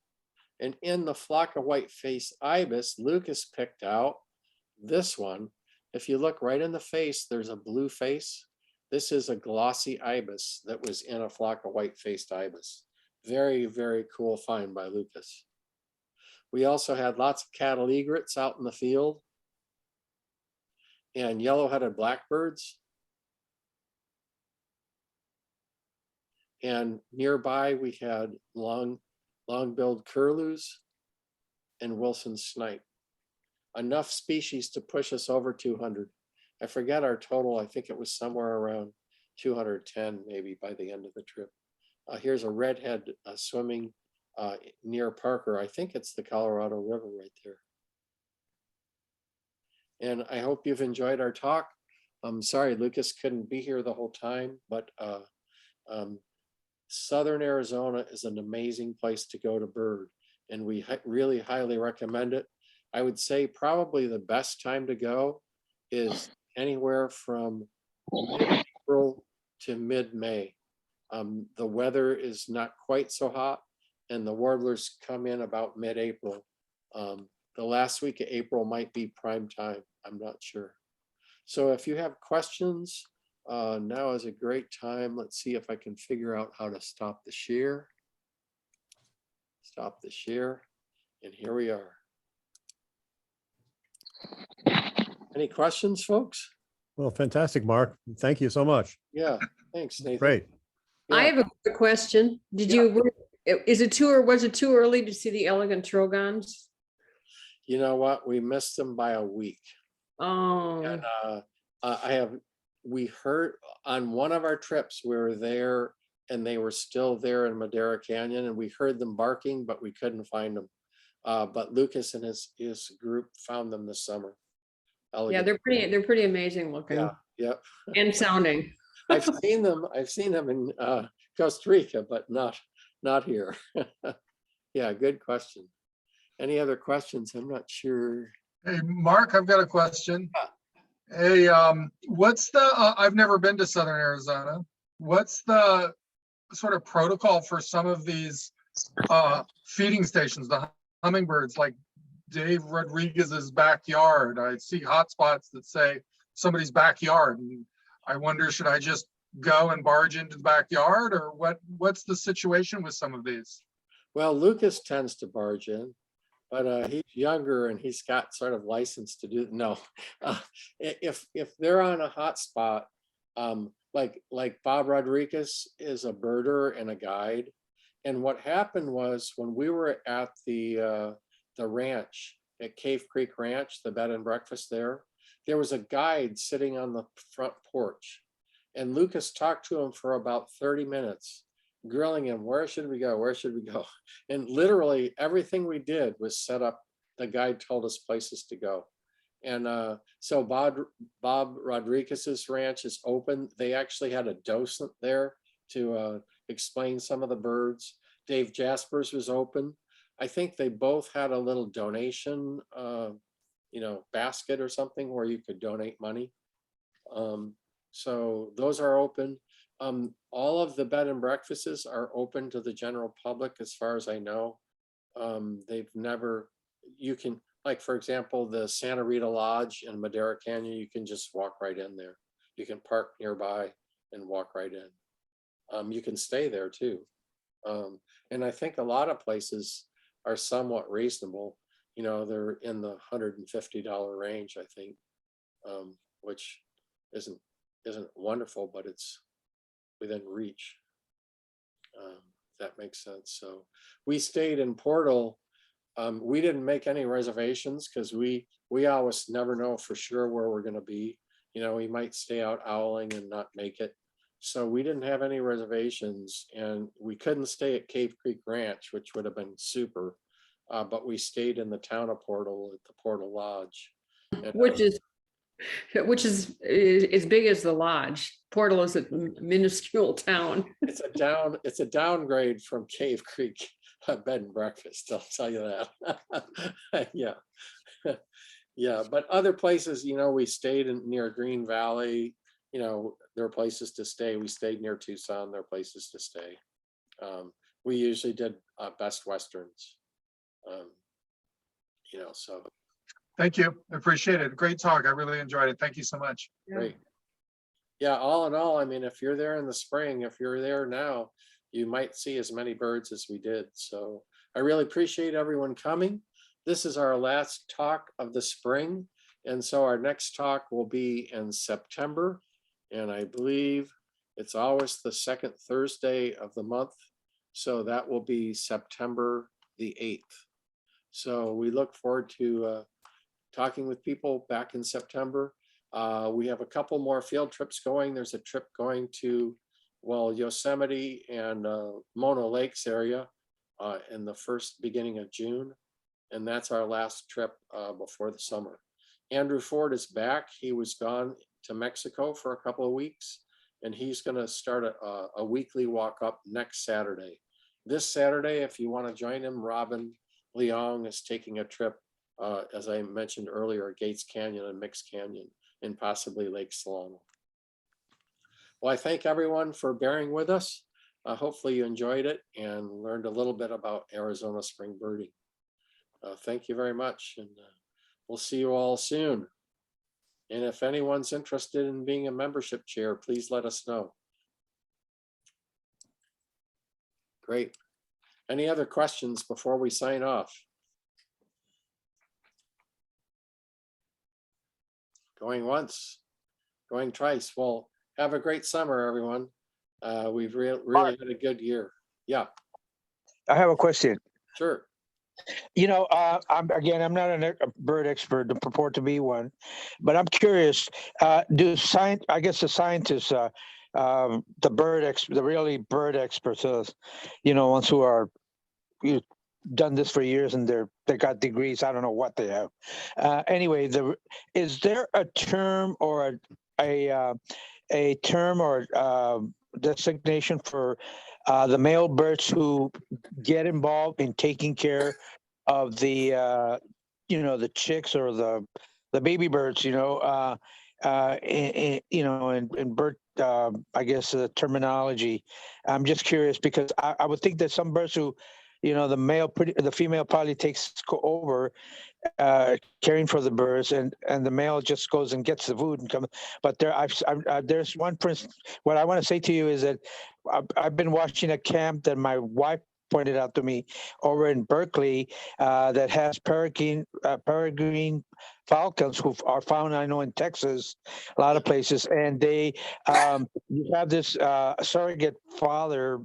And in the flock of white-faced ibis, Lucas picked out this one. If you look right in the face, there's a blue face. This is a glossy ibis that was in a flock of white-faced ibis. Very, very cool find by Lucas. We also had lots of cattle egrets out in the field and yellow-headed blackbirds. And nearby we had long-billed curlews and Wilson snipe. Enough species to push us over 200. I forget our total. I think it was somewhere around 210 maybe by the end of the trip. Here's a redhead swimming near Parker. I think it's the Colorado River right there. And I hope you've enjoyed our talk. I'm sorry Lucas couldn't be here the whole time, but Southern Arizona is an amazing place to go to bird, and we really highly recommend it. I would say probably the best time to go is anywhere from mid-April to mid-May. The weather is not quite so hot, and the warblers come in about mid-April. The last week of April might be prime time. I'm not sure. So if you have questions, now is a great time. Let's see if I can figure out how to stop the share. Stop the share, and here we are. Any questions, folks? Well, fantastic, Mark. Thank you so much. Yeah, thanks, Nathan. Great. Yeah. I have a quick question. Did you, was it too early to see the elegant trogons? You know what? We missed them by a week. Oh, And we heard on one of our trips, we were there and they were still there in Madera Canyon, and we heard them barking, but we couldn't find them. But Lucas and his group found them this summer. yeah, they're pretty amazing looking. Yeah, yeah. And sounding. I've seen them in Costa Rica, but not here. Yeah, good question. Any other questions? I'm not sure. Hey, Mark, I've got a question. Hey, what's the, I've never been to Southern Arizona. What's the sort of protocol for some of these feeding stations, the hummingbirds, like Dave Rodriguez's backyard? I see hotspots that say somebody's backyard, and I wonder, should I just go and barge into the backyard, or what's the situation with some of these? Well, Lucas tends to barge in, but he's younger and he's got sort of license to do. No, if they're on a hot spot, like Bob Rodriguez is a birder and a guide. And what happened was when we were at the ranch at Cave Creek Ranch, the bed and breakfast there was a guide sitting on the front porch. And Lucas talked to him for about 30 minutes, grilling him, where should we go? Where should we go? And literally everything we did was set up. The guide told us places to go. And so Bob Rodriguez's ranch is open. They actually had a docent there to explain some of the birds. Dave Jasper's was open. I think they both had a little donation, basket or something where you could donate money. So those are open. All of the bed and breakfasts are open to the general public, as far as I know. They've never, you can, like, for example, the Santa Rita Lodge in Madera Canyon, you can just walk right in there. You can park nearby and walk right in. You can stay there too. And I think a lot of places are somewhat reasonable. They're in the $150 range, I think, which isn't wonderful, but it's within reach. That makes sense. So we stayed in Portal. We didn't make any reservations because we always never know for sure where we're going to be. We might stay out owling and not make it. So we didn't have any reservations, and we couldn't stay at Cave Creek Ranch, which would have been super. But we stayed in the town of Portal at the Portal Lodge. And, which is as big as the lodge. Portal is a minuscule town. it's a downgrade from Cave Creek bed and breakfast, I'll tell you that. Yeah. Yeah, but other places, we stayed near Green Valley. There are places to stay. We stayed near Tucson. There are places to stay. We usually did Best Westerns. So. Thank you. I appreciate it. Great talk. I really enjoyed it. Thank you so much. Great. Yeah, all in all, I mean, if you're there in the spring, if you're there now, you might see as many birds as we did. So I really appreciate everyone coming. This is our last talk of the spring. And so our next talk will be in September. And I believe it's always the second Thursday of the month. So that will be September the 8th. So we look forward to talking with people back in September. We have a couple more field trips going. There's a trip going to, Yosemite and Mono Lakes area in the beginning of June. And that's our last trip before the summer. Andrew Ford is back. He was gone to Mexico for a couple of weeks, and he's going to start a weekly walk up next Saturday. This Saturday, if you want to join him, Robin Leong is taking a trip, as I mentioned earlier, Gates Canyon and Mixed Canyon, and possibly Lake Solano. Well, I thank everyone for bearing with us. Hopefully you enjoyed it and learned a little bit about Arizona spring birding. Thank you very much, and we'll see you all soon. And if anyone's interested in being a membership chair, please let us know. Great. Any other questions before we sign off? Going once, going twice. Well, have a great summer, everyone. We've really had a good year. Yeah. I have a question. Sure. I'm not a bird expert to purport to be one, but I'm curious. I guess the scientists, the really bird experts, ones who are done this for years and they got degrees. I don't know what they have. Anyway, is there a term or a term or designation for the male birds who get involved in taking care of the the chicks or the baby birds, in bird I guess the terminology. I'm just curious because I would think that some birds who the female probably takes over caring for the birds, and the male just goes and gets the food and comes. But there's one principle. What I want to say to you is that I've been watching a camp that my wife pointed out to me over in Berkeley that has peregrine falcons who are found, I know, in Texas, a lot of places, and they you have this surrogate father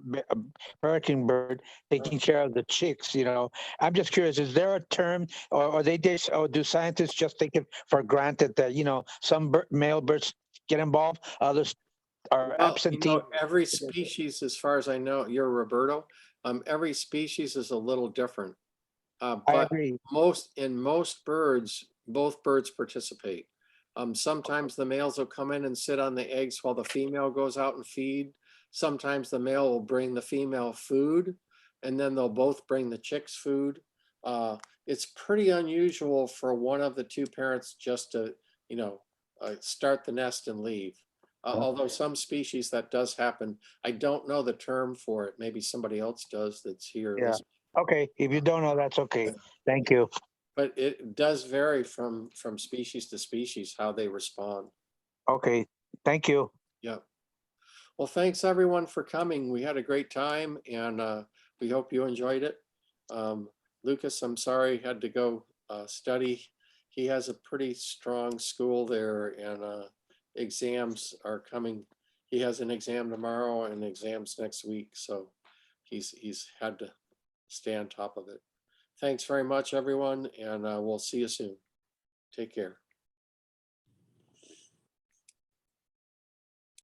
peregrine bird taking care of the chicks. I'm just curious, is there a term, or do scientists just take it for granted that some male birds get involved, others are Well, absentee. every species, as far as I know, you're Roberto, every species is a little different. I But agree. in most birds, both birds participate. Sometimes the males will come in and sit on the eggs while the female goes out and feed. Sometimes the male will bring the female food, and then they'll both bring the chicks food. It's pretty unusual for one of the two parents just to, start the nest and leave. Although some species that does happen. I don't know the term for it. Maybe somebody else does that's here. Yeah. Okay, if you don't know, that's okay. Thank you. But it does vary from species to species, how they respond. Okay, thank you. Yeah. Well, thanks everyone for coming. We had a great time and we hope you enjoyed it. Lucas, I'm sorry, had to go study. He has a pretty strong school there and exams are coming. He has an exam tomorrow and exams next week. So he's had to stay on top of it. Thanks very much, everyone, and we'll see you soon. Take care.